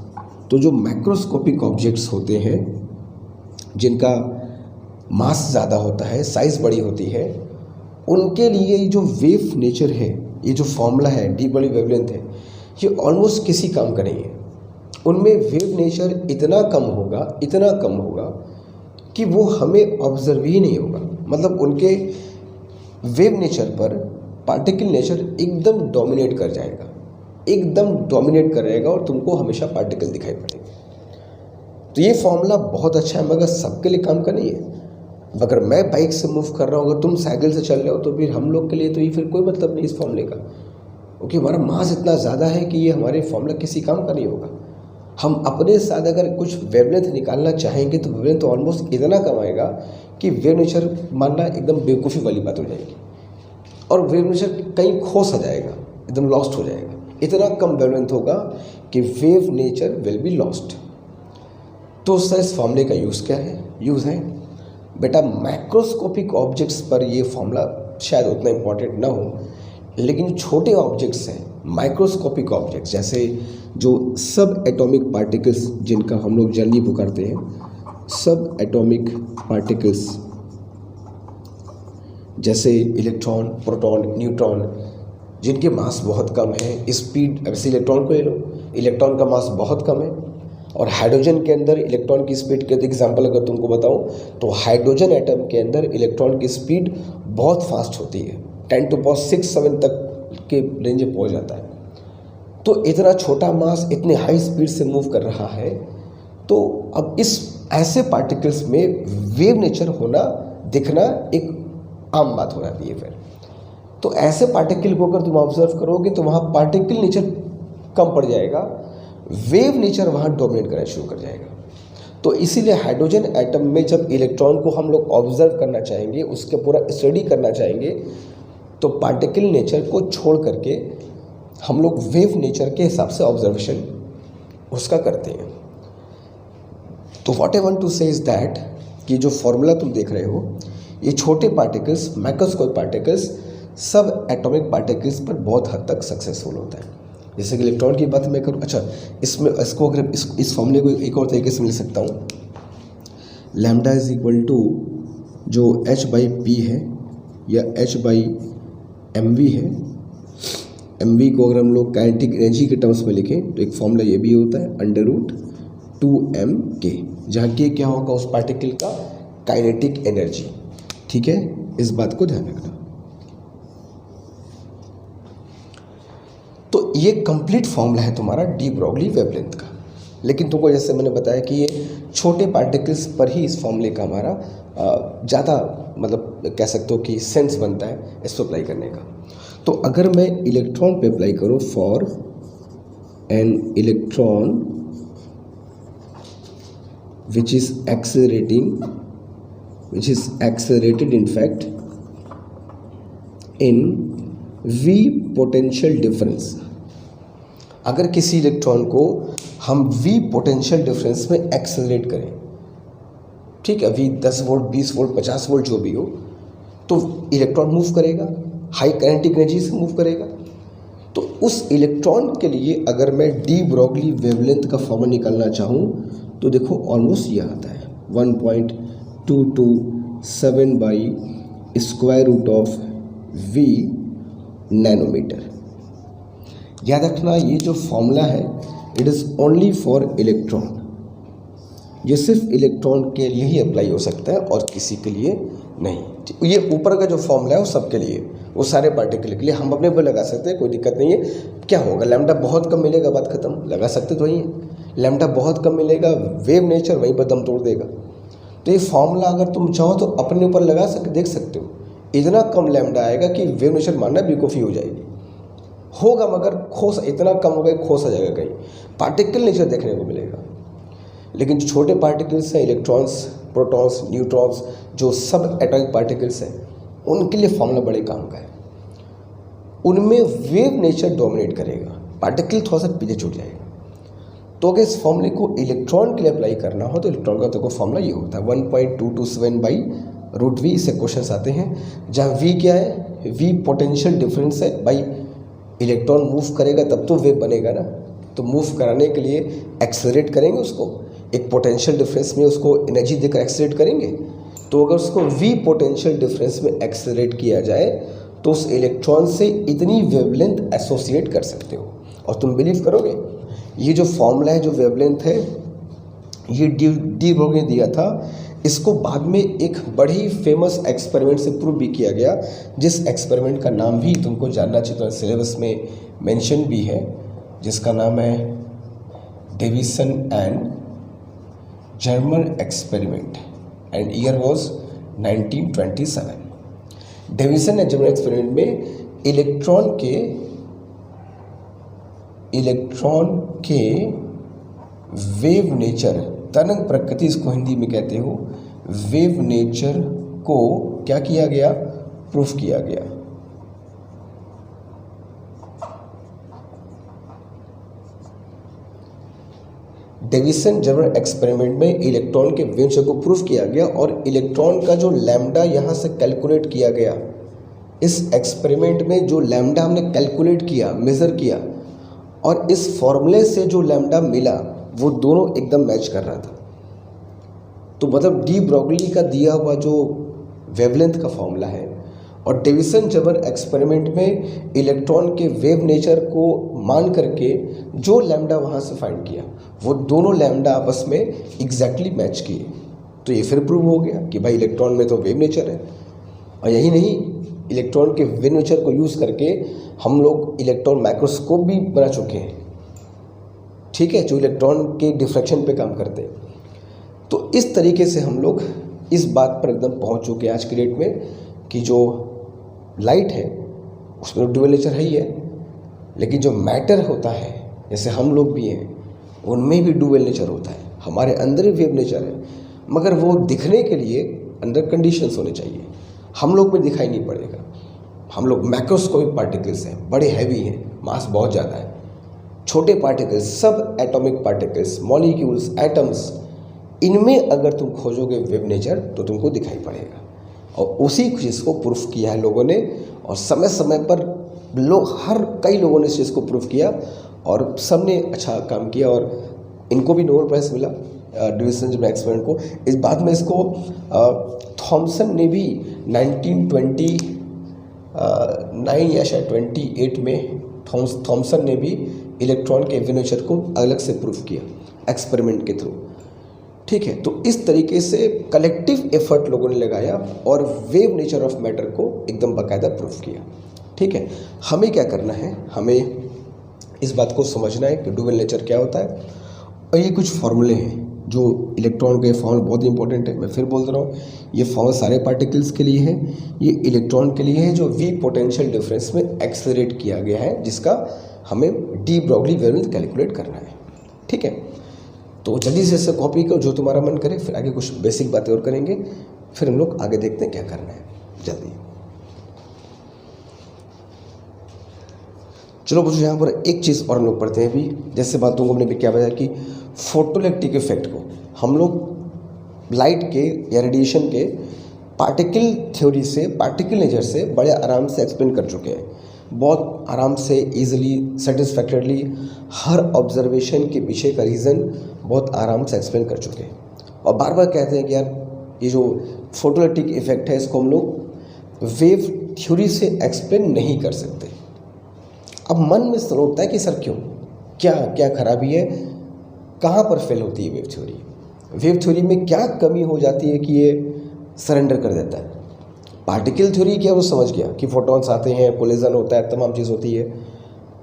तो जो मैक्रोस्कोपिक ऑब्जेक्ट्स होते हैं जिनका मास ज़्यादा होता है, साइज़ बड़ी होती है, उनके लिए जो वेव नेचर है, ये जो फॉर्मूला है डी बड़ी वेवलेंथ है, ये ऑलमोस्ट किसी काम का नहीं है। उनमें वेव नेचर इतना कम होगा कि वो हमें ऑब्जर्व ही नहीं होगा। मतलब उनके वेव नेचर पर पार्टिकल नेचर एकदम डोमिनेट कर जाएगा, एकदम डोमिनेट करेगा और तुमको हमेशा पार्टिकल दिखाई पड़ेगा। तो ये फॉर्मूला बहुत अच्छा है, मगर सबके लिए काम का नहीं है। अगर मैं बाइक से मूव कर रहा हूँ, अगर तुम साइकिल से चल रहे हो, तो फिर हम लोग के लिए तो ये फिर कोई मतलब नहीं इस फॉर्मूले का, क्योंकि हमारा मास इतना ज़्यादा है कि ये हमारे फॉर्मूला किसी काम का नहीं होगा। हम अपने साथ अगर कुछ वेवलेंथ निकालना चाहेंगे तो वेवलेंथ तो ऑलमोस्ट इतना कम आएगा कि वेव नेचर मानना एकदम बेवकूफ़ी वाली बात हो जाएगी और वेव नेचर कहीं खो सा जाएगा, एकदम लॉस्ट हो जाएगा। इतना कम वेवलेंथ होगा कि wave nature will be lost. तो सर इस फॉर्मूले का यूज़ क्या है? यूज़ है बेटा मैक्रोस्कोपिक ऑब्जेक्ट्स पर ये फॉर्मूला शायद उतना इम्पॉर्टेंट ना हो, लेकिन छोटे ऑब्जेक्ट्स हैं माइक्रोस्कोपिक ऑब्जेक्ट्स, जैसे जो सब एटॉमिक पार्टिकल्स जिनका हम लोग जनरली पुकारते हैं सब एटॉमिक पार्टिकल्स, जैसे इलेक्ट्रॉन, प्रोटॉन, न्यूट्रॉन, जिनके मास बहुत कम है, स्पीड, वैसे इलेक्ट्रॉन को ले लो, इलेक्ट्रॉन का मास बहुत कम है और हाइड्रोजन के अंदर इलेक्ट्रॉन की स्पीड के एग्जांपल अगर तुमको बताऊं तो हाइड्रोजन एटम के अंदर इलेक्ट्रॉन की स्पीड बहुत फास्ट होती है, 10⁻⁶ तक के रेंज में पहुंच जाता है। तो इतना छोटा मास इतने हाई स्पीड से मूव कर रहा है, तो अब इस ऐसे पार्टिकल्स में वेव नेचर होना दिखना एक आम बात हो जाती है। फिर तो ऐसे पार्टिकल को अगर तुम ऑब्जर्व करोगे तो वहाँ पार्टिकल नेचर कम पड़ जाएगा, वेव नेचर वहाँ डोमिनेट करना शुरू कर जाएगा। तो इसीलिए हाइड्रोजन एटम में जब इलेक्ट्रॉन को हम लोग ऑब्जर्व करना चाहेंगे, उसके पूरा स्टडी करना चाहेंगे, तो पार्टिकल नेचर को छोड़ करके हम लोग वेव नेचर के हिसाब से ऑब्जर्वेशन उसका करते हैं। तो व्हाट आई वांट टू से इज दैट कि जो फॉर्मूला तुम देख रहे हो, ये छोटे पार्टिकल्स, माइक्रोस्कोपिक पार्टिकल्स, सब एटॉमिक पार्टिकल्स पर बहुत हद तक सक्सेसफुल होता है। जैसे कि इलेक्ट्रॉन की बात मैं करूँ, अच्छा इसमें इसको अगर इस फॉर्मूले को एक और तरीके से मिल सकता हूँ, लैम्डा इज इक्वल टू जो h/p है या h/mv है, mv को अगर हम लोग काइनेटिक एनर्जी के टर्म्स में लिखें तो एक फॉर्मूला ये भी होता है √2mk, जहाँ के क्या होगा उस पार्टिकल का काइनेटिक एनर्जी। ठीक है, इस बात को ध्यान रखना। तो ये कंप्लीट फॉर्मूला है तुम्हारा डी ब्रॉगली वेवलेंथ का, लेकिन तुमको जैसे मैंने बताया कि ये छोटे पार्टिकल्स पर ही इस फॉर्मूले का हमारा ज़्यादा मतलब कह सकते हो कि सेंस बनता है इसको अप्लाई करने का। तो अगर मैं इलेक्ट्रॉन पे अप्लाई करूँ, for an electron which is accelerated in fact in v potential difference, अगर किसी इलेक्ट्रॉन को हम v पोटेंशियल डिफरेंस में एक्सेलरेट करें, ठीक है, v 10 वोल्ट, 20 वोल्ट, 50 वोल्ट जो भी हो, तो इलेक्ट्रॉन मूव करेगा, हाई काइनेटिक एनर्जी से मूव करेगा। तो उस इलेक्ट्रॉन के लिए अगर मैं डी ब्रॉगली वेवलेंथ का फॉर्मूला निकालना चाहूँ तो देखो ऑलमोस्ट ये आता है 1.227/√v नैनोमीटर। याद रखना ये जो फॉर्मूला है it is only for electron, ये सिर्फ इलेक्ट्रॉन के लिए ही अप्लाई हो सकता है और किसी के लिए नहीं। ये ऊपर का जो फॉर्मूला है वो सबके लिए, वो सारे पार्टिकल के लिए, हम अपने पर लगा सकते हैं, कोई दिक्कत नहीं है। क्या होगा, लैम्डा बहुत कम मिलेगा, बात खत्म, लगा सकते तो वही है। लैम्डा बहुत कम मिलेगा, वेव नेचर वहीं पर दम तोड़ देगा। तो ये फॉर्मूला अगर तुम चाहो तो अपने ऊपर लगा सकते, देख सकते हो, इतना कम लैम्डा आएगा कि वेव नेचर मानना बेवकूफ़ी हो जाएगी, होगा मगर खोस इतना कम होगा कि खोसा जाएगा, कहीं पार्टिकल नेचर देखने को मिलेगा। लेकिन जो छोटे पार्टिकल्स हैं, इलेक्ट्रॉन्स, प्रोटॉन्स, न्यूट्रॉन्स, जो सब एटॉमिक पार्टिकल्स हैं, उनके लिए फॉर्मूला बड़े काम का है। उनमें वेव नेचर डोमिनेट करेगा, पार्टिकल थोड़ा सा पीछे छूट जाएगा। तो अगर इस फॉर्मूले को इलेक्ट्रॉन के लिए अप्लाई करना हो तो इलेक्ट्रॉन का तो फॉर्मूला ये होता है 1.227/√v। इससे क्वेश्चन आते हैं जहाँ v क्या है, v पोटेंशियल डिफरेंस है, भाई इलेक्ट्रॉन मूव करेगा तब तो वेव बनेगा ना, तो मूव कराने के लिए एक्सेलरेट करेंगे उसको, एक पोटेंशियल डिफरेंस में उसको एनर्जी देकर एक्सेलरेट करेंगे। तो अगर उसको v पोटेंशियल डिफरेंस में एक्सेलरेट किया जाए तो उस इलेक्ट्रॉन से इतनी वेवलेंथ एसोसिएट कर सकते हो। और तुम बिलीव करोगे ये जो फॉर्मूला है, जो वेवलेंथ है, ये डी ब्रॉगली ने दिया था। इसको बाद में एक बड़ी फेमस एक्सपेरिमेंट से प्रूव भी किया गया, जिस एक्सपेरिमेंट का नाम भी तुमको जानना चाहिए, तो सिलेबस में मेंशन भी है, जिसका नाम है Davisson and Germer experiment and year was 1927। Davisson and Germer experiment में इलेक्ट्रॉन के वेव नेचर, तरंग प्रकृति इसको हिंदी में कहते हो, वेव नेचर को क्या किया गया, प्रूफ किया गया। डेविसन जर्मर एक्सपेरिमेंट में इलेक्ट्रॉन के वेव नेचर को प्रूफ किया गया और इलेक्ट्रॉन का जो लैम्डा यहाँ से कैलकुलेट किया गया, इस एक्सपेरिमेंट में जो लैम्डा हमने कैलकुलेट किया, मेज़र किया, और इस फॉर्मूले से जो लैम्डा मिला वो दोनों एकदम मैच कर रहा था। तो मतलब डी ब्रोगली का दिया हुआ जो वेवलेंथ का फॉर्मूला है और डेविसन जर्मर एक्सपेरिमेंट में इलेक्ट्रॉन के वेव नेचर को मान करके जो लैम्डा वहाँ से फाइंड किया, वो दोनों लैम्डा आपस में एग्जैक्टली मैच किए। तो ये फिर प्रूव हो गया कि भाई इलेक्ट्रॉन में तो वेव नेचर है। और यही नहीं, इलेक्ट्रॉन के वेव नेचर को यूज़ करके हम लोग इलेक्ट्रॉन माइक्रोस्कोप भी बना चुके हैं, ठीक है, जो इलेक्ट्रॉन के डिफ्रैक्शन पे काम करते हैं। तो इस तरीके से हम लोग इस बात पर एकदम पहुंच चुके हैं आज की डेट में कि जो लाइट है उसमें ड्यूअल नेचर है ही है, लेकिन जो मैटर होता है, जैसे हम लोग भी हैं, उनमें भी ड्यूअल नेचर होता है। हमारे अंदर भी वेव नेचर है, मगर वो दिखने के लिए अंदर कंडीशंस होने चाहिए। हम लोग में दिखाई नहीं पड़ेगा। हम लोग मैक्रोस्कोपिक पार्टिकल्स हैं, बड़े हैवी हैं, मास बहुत ज़्यादा है। छोटे पार्टिकल्स, सब एटॉमिक पार्टिकल्स, मॉलिक्यूल्स, एटम्स, इनमें अगर तुम खोजोगे वेव नेचर तो तुमको दिखाई पड़ेगा। और उसी चीज़ को प्रूफ किया है लोगों ने, और समय समय पर कई लोगों ने इस चीज़ को प्रूफ किया और सब ने अच्छा काम किया और इनको भी नोबेल प्राइज़ मिला डेविसन जर्मर एक्सपेरिमेंट को। इस बाद में इसको थॉमसन ने भी 1929 या शायद 28 में थॉमसन ने भी इलेक्ट्रॉन के वेव नेचर को अलग से प्रूफ किया एक्सपेरिमेंट के थ्रू, ठीक है। तो इस तरीके से कलेक्टिव एफर्ट लोगों ने लगाया और वेव नेचर ऑफ मैटर को एकदम बाकायदा प्रूफ किया, ठीक है। हमें क्या करना है, हमें इस बात को समझना है कि ड्यूअल नेचर क्या होता है। और ये कुछ फॉर्मूले हैं जो इलेक्ट्रॉन के फॉर्मूले बहुत इंपॉर्टेंट है। मैं फिर बोल रहा हूँ, ये फॉर्मूला सारे पार्टिकल्स के लिए है, ये इलेक्ट्रॉन के लिए है जो वी पोटेंशियल डिफरेंस में एक्सेलरेट किया गया है, जिसका हमें डी ब्रोगली वेवलेंथ कैलकुलेट करना है, ठीक है। तो जल्दी से इसे कॉपी करो, जो तुम्हारा मन करे, फिर आगे कुछ बेसिक बातें और करेंगे, फिर हम लोग आगे देखते हैं क्या करना है। जल्दी चलो बच्चों, यहाँ पर एक चीज़ और हम लोग पढ़ते हैं अभी। जैसे बातों को हमने भी क्या बताया कि फोटोइलेक्ट्रिक इफेक्ट को हम लोग लाइट के या रेडिएशन के पार्टिकल थ्योरी से, पार्टिकल नेचर से बड़े आराम से एक्सप्लेन कर चुके हैं, बहुत आराम से, इजीली, सेटिस्फैक्टरली, हर ऑब्जर्वेशन के पीछे का रीज़न बहुत आराम से एक्सप्लेन कर चुके हैं। और बार बार कहते हैं कि यार ये जो फोटोइलेक्ट्रिक इफेक्ट है इसको हम लोग वेव थ्योरी से एक्सप्लेन नहीं कर सकते। अब मन में सवाल उठता है कि सर क्यों, क्या खराबी है, कहाँ पर फेल होती है वेव थ्योरी, वेव थ्योरी में क्या कमी हो जाती है कि ये सरेंडर कर देता है। पार्टिकल थ्योरी क्या, वो समझ गया कि फोटॉन्स आते हैं, कोलिजन होता है, तमाम चीज़ होती है,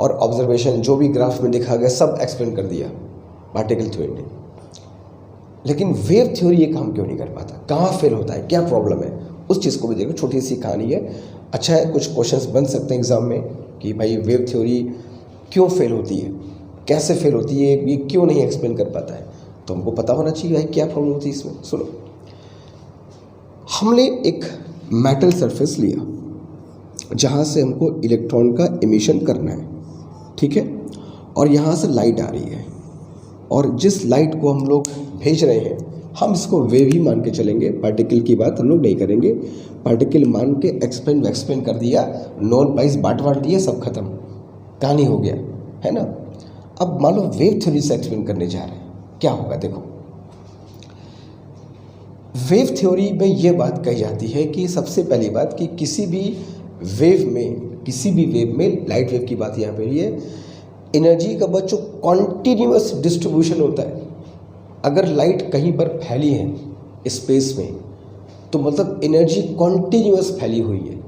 और ऑब्जर्वेशन जो भी ग्राफ में दिखा गया सब एक्सप्लेन कर दिया पार्टिकल थ्योरी ने। लेकिन वेव थ्योरी ये काम क्यों नहीं कर पाता, कहाँ फेल होता है, क्या प्रॉब्लम है, उस चीज़ को भी देखो। छोटी सी कहानी है, अच्छा है, कुछ क्वेश्चंस बन सकते हैं एग्जाम में कि भाई वेव थ्योरी क्यों फेल होती है, कैसे फेल होती है, ये क्यों नहीं एक्सप्लेन कर पाता है। तो हमको पता होना चाहिए भाई क्या प्रॉब्लम होती है इसमें। सुनो, हमने एक मेटल सरफेस लिया जहाँ से हमको इलेक्ट्रॉन का एमिशन करना है, ठीक है, और यहाँ से लाइट आ रही है, और जिस लाइट को हम लोग भेज रहे हैं हम इसको वेव ही मान के चलेंगे, पार्टिकल की बात हम लोग नहीं करेंगे। पार्टिकल मान के एक्सप्लेन कर दिया, नॉन पाइस बांट दिया, सब खत्म, कहानी हो गया, है ना। अब मान लो वेव थ्योरी से एक्सप्लेन करने जा रहे हैं, क्या होगा देखो। वेव थ्योरी में ये बात कही जाती है कि सबसे पहली बात कि किसी भी वेव में लाइट वेव की बात यहाँ पे ये एनर्जी का बच्चों कॉन्टिन्यूअस डिस्ट्रीब्यूशन होता है। अगर लाइट कहीं पर फैली है स्पेस में तो मतलब एनर्जी कॉन्टिन्यूअस फैली हुई है,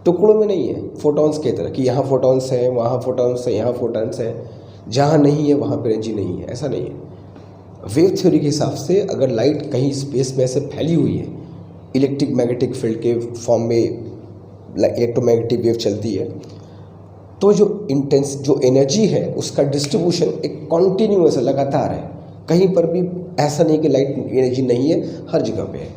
टुकड़ों में नहीं है, फोटॉन्स की तरह कि यहाँ फोटॉन्स है, वहाँ फोटॉन्स है, यहाँ फोटॉन्स है, जहाँ नहीं है वहाँ पर एनर्जी नहीं है, ऐसा नहीं है। वेव थ्योरी के हिसाब से अगर लाइट कहीं स्पेस में ऐसे फैली हुई है, इलेक्ट्रिक मैग्नेटिक फील्ड के फॉर्म में इलेक्ट्रोमैग्नेटिक वेव चलती है, तो जो एनर्जी है उसका डिस्ट्रीब्यूशन एक कॉन्टिन्यूअस लगातार है, कहीं पर भी ऐसा नहीं कि लाइट एनर्जी नहीं है, हर जगह पे है।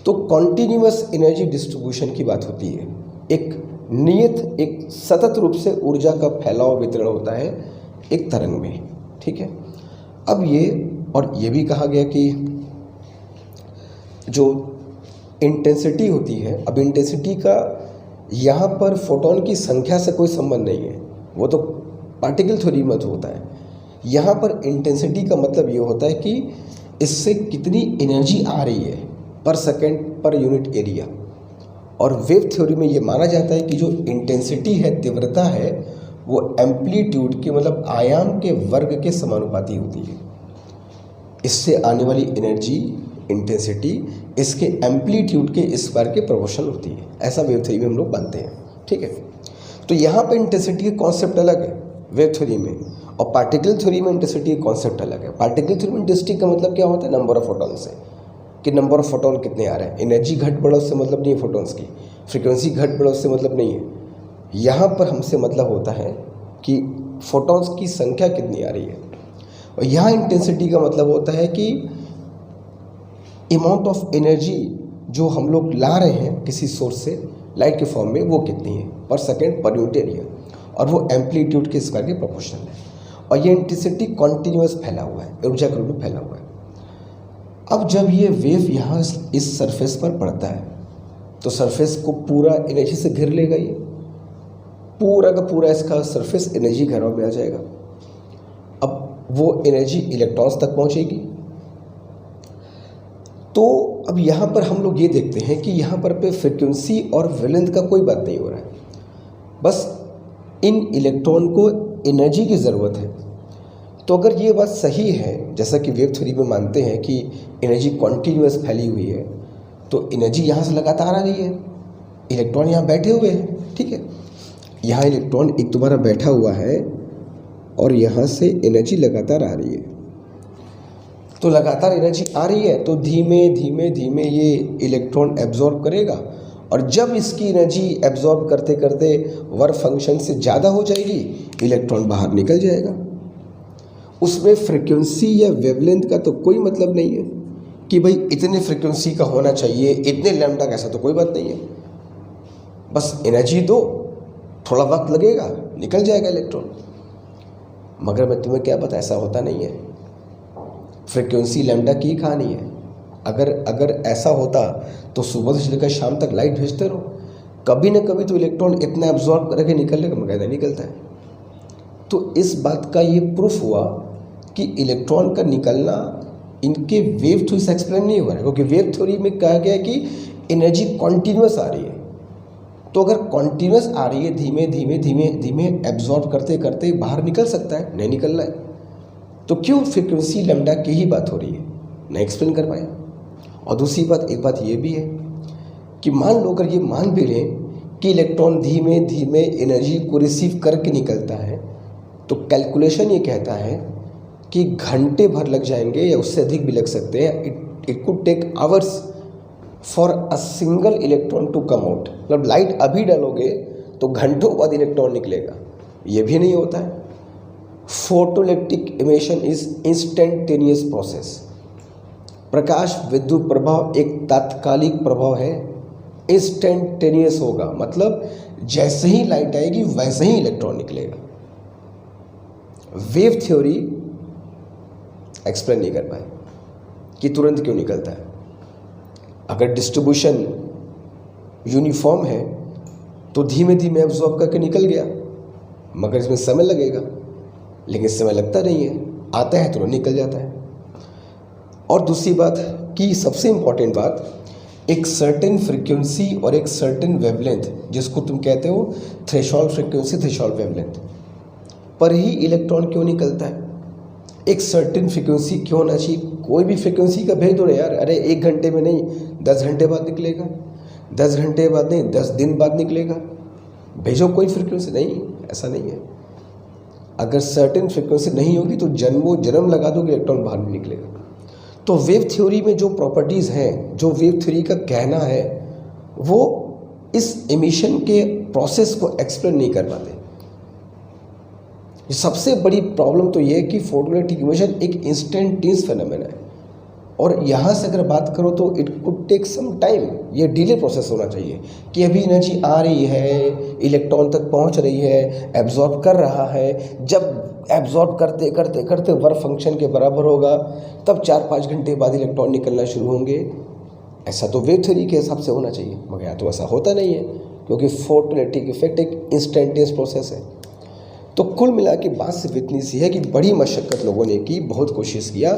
तो कॉन्टिन्यूअस एनर्जी डिस्ट्रीब्यूशन की बात होती है। एक नियत, एक सतत रूप से ऊर्जा का फैलाव वितरण होता है एक तरंग में, ठीक है। अब ये भी कहा गया कि जो इंटेंसिटी होती है, अब इंटेंसिटी का यहाँ पर फोटोन की संख्या से कोई संबंध नहीं है, वो तो पार्टिकल थ्योरी में होता है। यहाँ पर इंटेंसिटी का मतलब ये होता है कि इससे कितनी एनर्जी आ रही है पर सेकेंड पर यूनिट एरिया। और वेव थ्योरी में ये माना जाता है कि जो इंटेंसिटी है, तीव्रता है, वो एम्पलीट्यूड के मतलब आयाम के वर्ग के समानुपाती होती है। इससे आने वाली एनर्जी इंटेंसिटी इसके एम्पलीट्यूड के स्क्वायर के प्रोपोर्शनल होती है, ऐसा वेव थ्योरी में हम लोग मानते हैं, ठीक है। तो यहाँ पे इंटेंसिटी के कॉन्सेप्ट अलग है वेव थ्योरी में, और पार्टिकल थ्योरी में इंटेंसिटी का कॉन्सेप्ट अलग है। पार्टिकल थ्योरी में इंटेंसिटी का मतलब क्या होता है, नंबर ऑफ फोटॉन से, कि नंबर ऑफ फोटॉन कितने आ रहे हैं। एनर्जी घट बढ़ो उससे मतलब नहीं है फोटॉन्स की, फ्रीक्वेंसी घट बढ़ो उससे मतलब नहीं है। यहाँ पर हमसे मतलब होता है कि फोटॉन्स की संख्या कितनी आ रही है। और यहाँ इंटेंसिटी का मतलब होता है कि अमाउंट ऑफ एनर्जी जो हम लोग ला रहे हैं किसी सोर्स से लाइट के फॉर्म में, वो कितनी है पर सेकेंड पर यूनिट एरिया, और वो एम्पलीट्यूड के स्क्वायर के प्रोपोर्शनल है। और ये इंटेंसिटी कॉन्टिन्यूअस फैला हुआ है, ऊर्जा के रूप में फैला हुआ है। अब जब ये वेव यहाँ इस सरफेस पर पड़ता है तो सरफेस को पूरा एनर्जी से घेर लेगा, ये पूरा का पूरा इसका सरफेस एनर्जी घेराव में आ जाएगा। अब वो एनर्जी इलेक्ट्रॉन्स तक पहुँचेगी। तो अब यहाँ पर हम लोग ये देखते हैं कि यहाँ पर पे फ्रिक्वेंसी और वेवलेंथ का कोई बात नहीं हो रहा है, बस इन इलेक्ट्रॉन को एनर्जी की ज़रूरत है। तो अगर ये बात सही है, जैसा कि वेव थ्योरी में मानते हैं कि एनर्जी कॉन्टिन्यूअस फैली हुई है, तो एनर्जी यहाँ से लगातार आ रही है, इलेक्ट्रॉन यहाँ बैठे हुए हैं, ठीक है। यहाँ इलेक्ट्रॉन एक दोबारा बैठा हुआ है और यहाँ से एनर्जी लगातार आ रही है। तो लगातार एनर्जी आ रही है तो धीमे धीमे धीमे ये इलेक्ट्रॉन एब्जॉर्ब करेगा, और जब इसकी एनर्जी एब्जॉर्ब करते करते वर्क फंक्शन से ज़्यादा हो जाएगी, इलेक्ट्रॉन बाहर निकल जाएगा। उसमें फ्रिक्वेंसी या वेवलेंथ का तो कोई मतलब नहीं है कि भाई इतने फ्रिक्वेंसी का होना चाहिए, इतने लैम्डा का, ऐसा तो कोई बात नहीं है। बस एनर्जी दो, थोड़ा वक्त लगेगा, निकल जाएगा इलेक्ट्रॉन। मगर मैं तुम्हें क्या पता, ऐसा होता नहीं है। फ्रिक्वेंसी लैम्डा की कहानी है। अगर ऐसा होता तो सुबह से लेकर शाम तक लाइट भेजते रहो, कभी ना कभी तो इलेक्ट्रॉन इतना एब्जॉर्ब करके निकलने का मगर निकलता है। तो इस बात का ये प्रूफ हुआ कि इलेक्ट्रॉन का निकलना इनके वेव थ्योरी से एक्सप्लेन नहीं हो रहा है, क्योंकि वेव थ्योरी में कहा गया कि एनर्जी कॉन्टिन्यूअस आ रही है। तो अगर कॉन्टिन्यूअस आ रही है, धीमे धीमे धीमे धीमे एब्जॉर्ब करते करते बाहर निकल सकता है, नहीं निकल रहा है, तो क्यों फ्रिक्वेंसी लैम्डा की ही बात हो रही है, नहीं एक्सप्लेन कर पाए। और दूसरी बात, एक बात ये भी है कि मान लो अगर ये मान भी लें कि इलेक्ट्रॉन धीमे धीमे एनर्जी को रिसीव करके निकलता है, तो कैलकुलेशन ये कहता है कि घंटे भर लग जाएंगे या उससे अधिक भी लग सकते हैं। It could take hours for a single electron to come out. मतलब लाइट अभी डालोगे तो घंटों बाद इलेक्ट्रॉन निकलेगा, ये भी नहीं होता है। Photoelectric emission is instantaneous process. प्रकाश विद्युत प्रभाव एक तात्कालिक प्रभाव है, इंस्टेंटेनियस होगा, मतलब जैसे ही लाइट आएगी वैसे ही इलेक्ट्रॉन निकलेगा। वेव थ्योरी एक्सप्लेन नहीं कर पाए कि तुरंत क्यों निकलता है। अगर डिस्ट्रीब्यूशन यूनिफॉर्म है तो धीमे धीमे एब्जॉर्ब करके निकल गया, मगर इसमें समय लगेगा, लेकिन समय लगता नहीं है, आता है तुरंत निकल जाता है। और दूसरी बात कि सबसे इम्पॉर्टेंट बात, एक सर्टेन फ्रीक्वेंसी और एक सर्टेन वेवलेंथ, जिसको तुम कहते हो थ्रेशोल्ड फ्रीक्वेंसी, थ्रेशोल्ड वेवलेंथ, पर ही इलेक्ट्रॉन क्यों निकलता है। एक सर्टेन फ्रीक्वेंसी क्यों होना चाहिए, कोई भी फ्रीक्वेंसी का भेज दो ना यार। अरे 1 घंटे में नहीं, 10 घंटे बाद निकलेगा, 10 घंटे बाद नहीं, 10 दिन बाद निकलेगा, भेजो कोई फ्रीक्वेंसी। नहीं, ऐसा नहीं है। अगर सर्टेन फ्रीक्वेंसी नहीं होगी तो जन्मों जन्म लगा दोगे, इलेक्ट्रॉन बाहर नहीं निकलेगा। तो वेव थ्योरी में जो प्रॉपर्टीज़ हैं, जो वेव थ्योरी का कहना है, वो इस एमिशन के प्रोसेस को एक्सप्लेन नहीं कर पाते। सबसे बड़ी प्रॉब्लम तो ये है कि फोटोइलेक्ट्रिक इमिशन एक इंस्टेंटेनियस फेनोमेना है, और यहाँ से अगर बात करो तो it could take some time, ये डिले प्रोसेस होना चाहिए कि अभी एनर्जी आ रही है, इलेक्ट्रॉन तक पहुँच रही है, एब्जॉर्ब कर रहा है, जब एब्जॉर्ब करते करते करते वर्क फंक्शन के बराबर होगा तब 4-5 घंटे बाद इलेक्ट्रॉन निकलना शुरू होंगे। ऐसा तो वेव थ्योरी के हिसाब से होना चाहिए, मगर यहाँ तो ऐसा होता नहीं है, क्योंकि फोटोइलेक्ट्रिक इफेक्ट एक इंस्टेंटेनियस प्रोसेस है। तो कुल मिला के बात सिर्फ इतनी सी है कि बड़ी मशक्क़त लोगों ने की, बहुत कोशिश किया,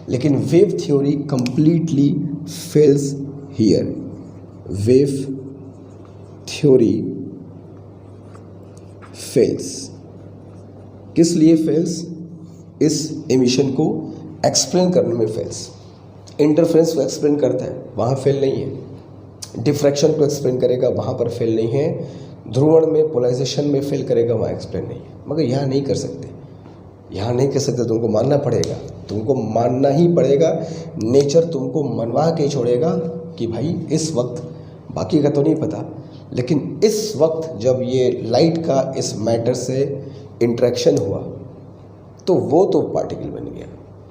लेकिन wave theory completely fails here. Wave theory fails. किस लिए फेल्स? इस एमिशन को एक्सप्लेन करने में फेल्स। इंटरफेरेंस को एक्सप्लेन करता है, वहाँ फेल नहीं है। डिफ्रैक्शन को एक्सप्लेन करेगा, वहाँ पर फेल नहीं है। ध्रुवण में पोलराइजेशन में फेल करेगा, वहाँ एक्सप्लेन नहीं है। मगर यहाँ नहीं कर सकते, यहाँ नहीं कर सकते, तुमको मानना पड़ेगा, तुमको मानना ही पड़ेगा। नेचर तुमको मनवा के छोड़ेगा कि भाई इस वक्त, बाकी का तो नहीं पता, लेकिन इस वक्त जब ये लाइट का इस मैटर से इंटरेक्शन हुआ तो वो तो पार्टिकल बन गया।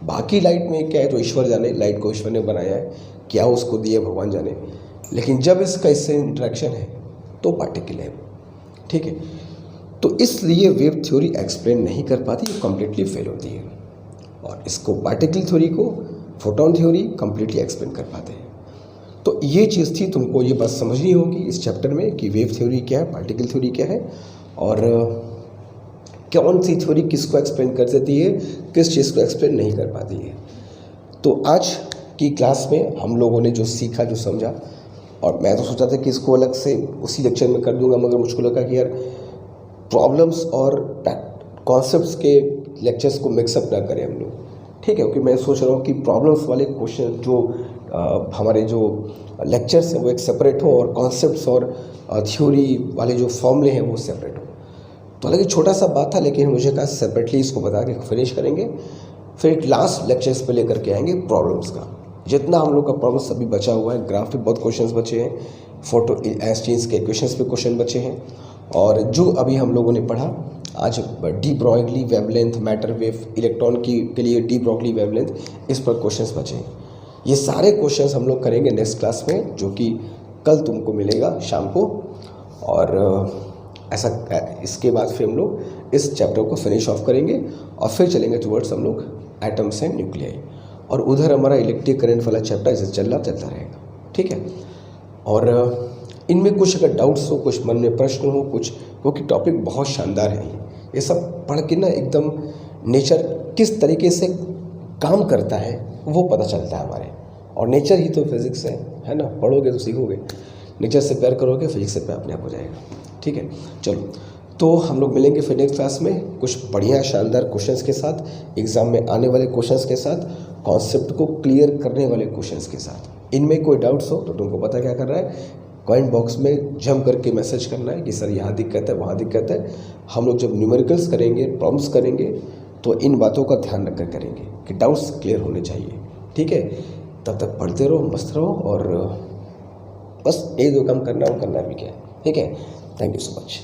बाकी लाइट में क्या है तो ईश्वर जाने, लाइट को ईश्वर ने बनाया है, क्या उसको दिया भगवान जाने, लेकिन जब इसका इससे इंटरेक्शन है तो पार्टिकल है, ठीक है। तो इसलिए वेव थ्योरी एक्सप्लेन नहीं कर पाती, ये कम्प्लीटली फेल होती है। और इसको पार्टिकल थ्योरी को फोटोन थ्योरी कम्प्लीटली एक्सप्लेन कर पाते हैं। तो ये चीज़ थी, तुमको ये बात समझनी होगी इस चैप्टर में कि वेव थ्योरी क्या है, पार्टिकल थ्योरी क्या है, और कौन सी थ्योरी किसको एक्सप्लेन कर देती है, किस चीज़ को एक्सप्लेन नहीं कर पाती है। तो आज की क्लास में हम लोगों ने जो सीखा, जो समझा, और मैं तो सोचा था कि इसको अलग से उसी लेक्चर में कर दूंगा, मगर मुझको लगा कि यार प्रॉब्लम्स और कॉन्सेप्ट्स के लेक्चर्स को मिक्सअप ना करें हम लोग, ठीक है। क्योंकि मैं सोच रहा हूँ कि प्रॉब्लम्स वाले क्वेश्चन जो हमारे जो लेक्चर्स हैं वो एक सेपरेट हो, और कॉन्सेप्ट्स और थ्योरी वाले जो फॉर्मूले हैं वो सेपरेट हो। तो हालांकि छोटा सा बात था, लेकिन मुझे कहा सेपरेटली इसको बता के फिनिश करेंगे, फिर लास्ट लेक्चर्स पे लेकर के आएंगे प्रॉब्लम्स का। जितना हम लोग का प्रॉब्लम्स अभी बचा हुआ है, ग्राफ पे बहुत क्वेश्चंस बचे हैं, फोटो आइंस्टीन के इक्वेशंस पे क्वेश्चन बचे हैं, और जो अभी हम लोगों ने पढ़ा आज de Broglie wavelength, matter wave, electron की के लिए डी ब्रॉगली वेवलेंथ, इस पर क्वेश्चंस बचे हैं। ये सारे क्वेश्चंस हम लोग करेंगे नेक्स्ट क्लास में, जो कि कल तुमको मिलेगा शाम को। और ऐसा इसके बाद फिर हम लोग इस चैप्टर को फिनिश ऑफ करेंगे, और फिर चलेंगे टुवर्ड्स हम लोग एटम्स एंड न्यूक्लियाई, और उधर हमारा इलेक्ट्रिक करंट वाला चैप्टर जैसे चलता रहेगा, ठीक है। और इनमें कुछ अगर डाउट्स हो, कुछ मन में प्रश्न हो, कुछ, क्योंकि टॉपिक बहुत शानदार है, ये सब पढ़ के ना एकदम नेचर किस तरीके से काम करता है वो पता चलता है हमारे। और नेचर ही तो फिज़िक्स है ना, पढ़ोगे तो सीखोगे, नेचर से प्यार करोगे, फिजिक्स से प्यार अपने आप हो जाएगा, ठीक है। चलो, तो हम लोग मिलेंगे फिर नेक्स्ट क्लास में कुछ बढ़िया शानदार क्वेश्चंस के साथ, एग्ज़ाम में आने वाले क्वेश्चंस के साथ, कॉन्सेप्ट को क्लियर करने वाले क्वेश्चंस के साथ। इनमें कोई डाउट्स हो तो तुमको पता क्या करना है, कमेंट बॉक्स में जम करके मैसेज करना है कि सर यहाँ दिक्कत है, वहाँ दिक्कत है। हम लोग जब न्यूमेरिकल्स करेंगे, प्रॉब्लम्स करेंगे, तो इन बातों का ध्यान रखकर करेंगे कि डाउट्स क्लियर होने चाहिए, ठीक है। तब तक पढ़ते रहो, मस्त रहो, और बस एक दो काम करना हो, करना भी क्या है, ठीक है। Thank you so much.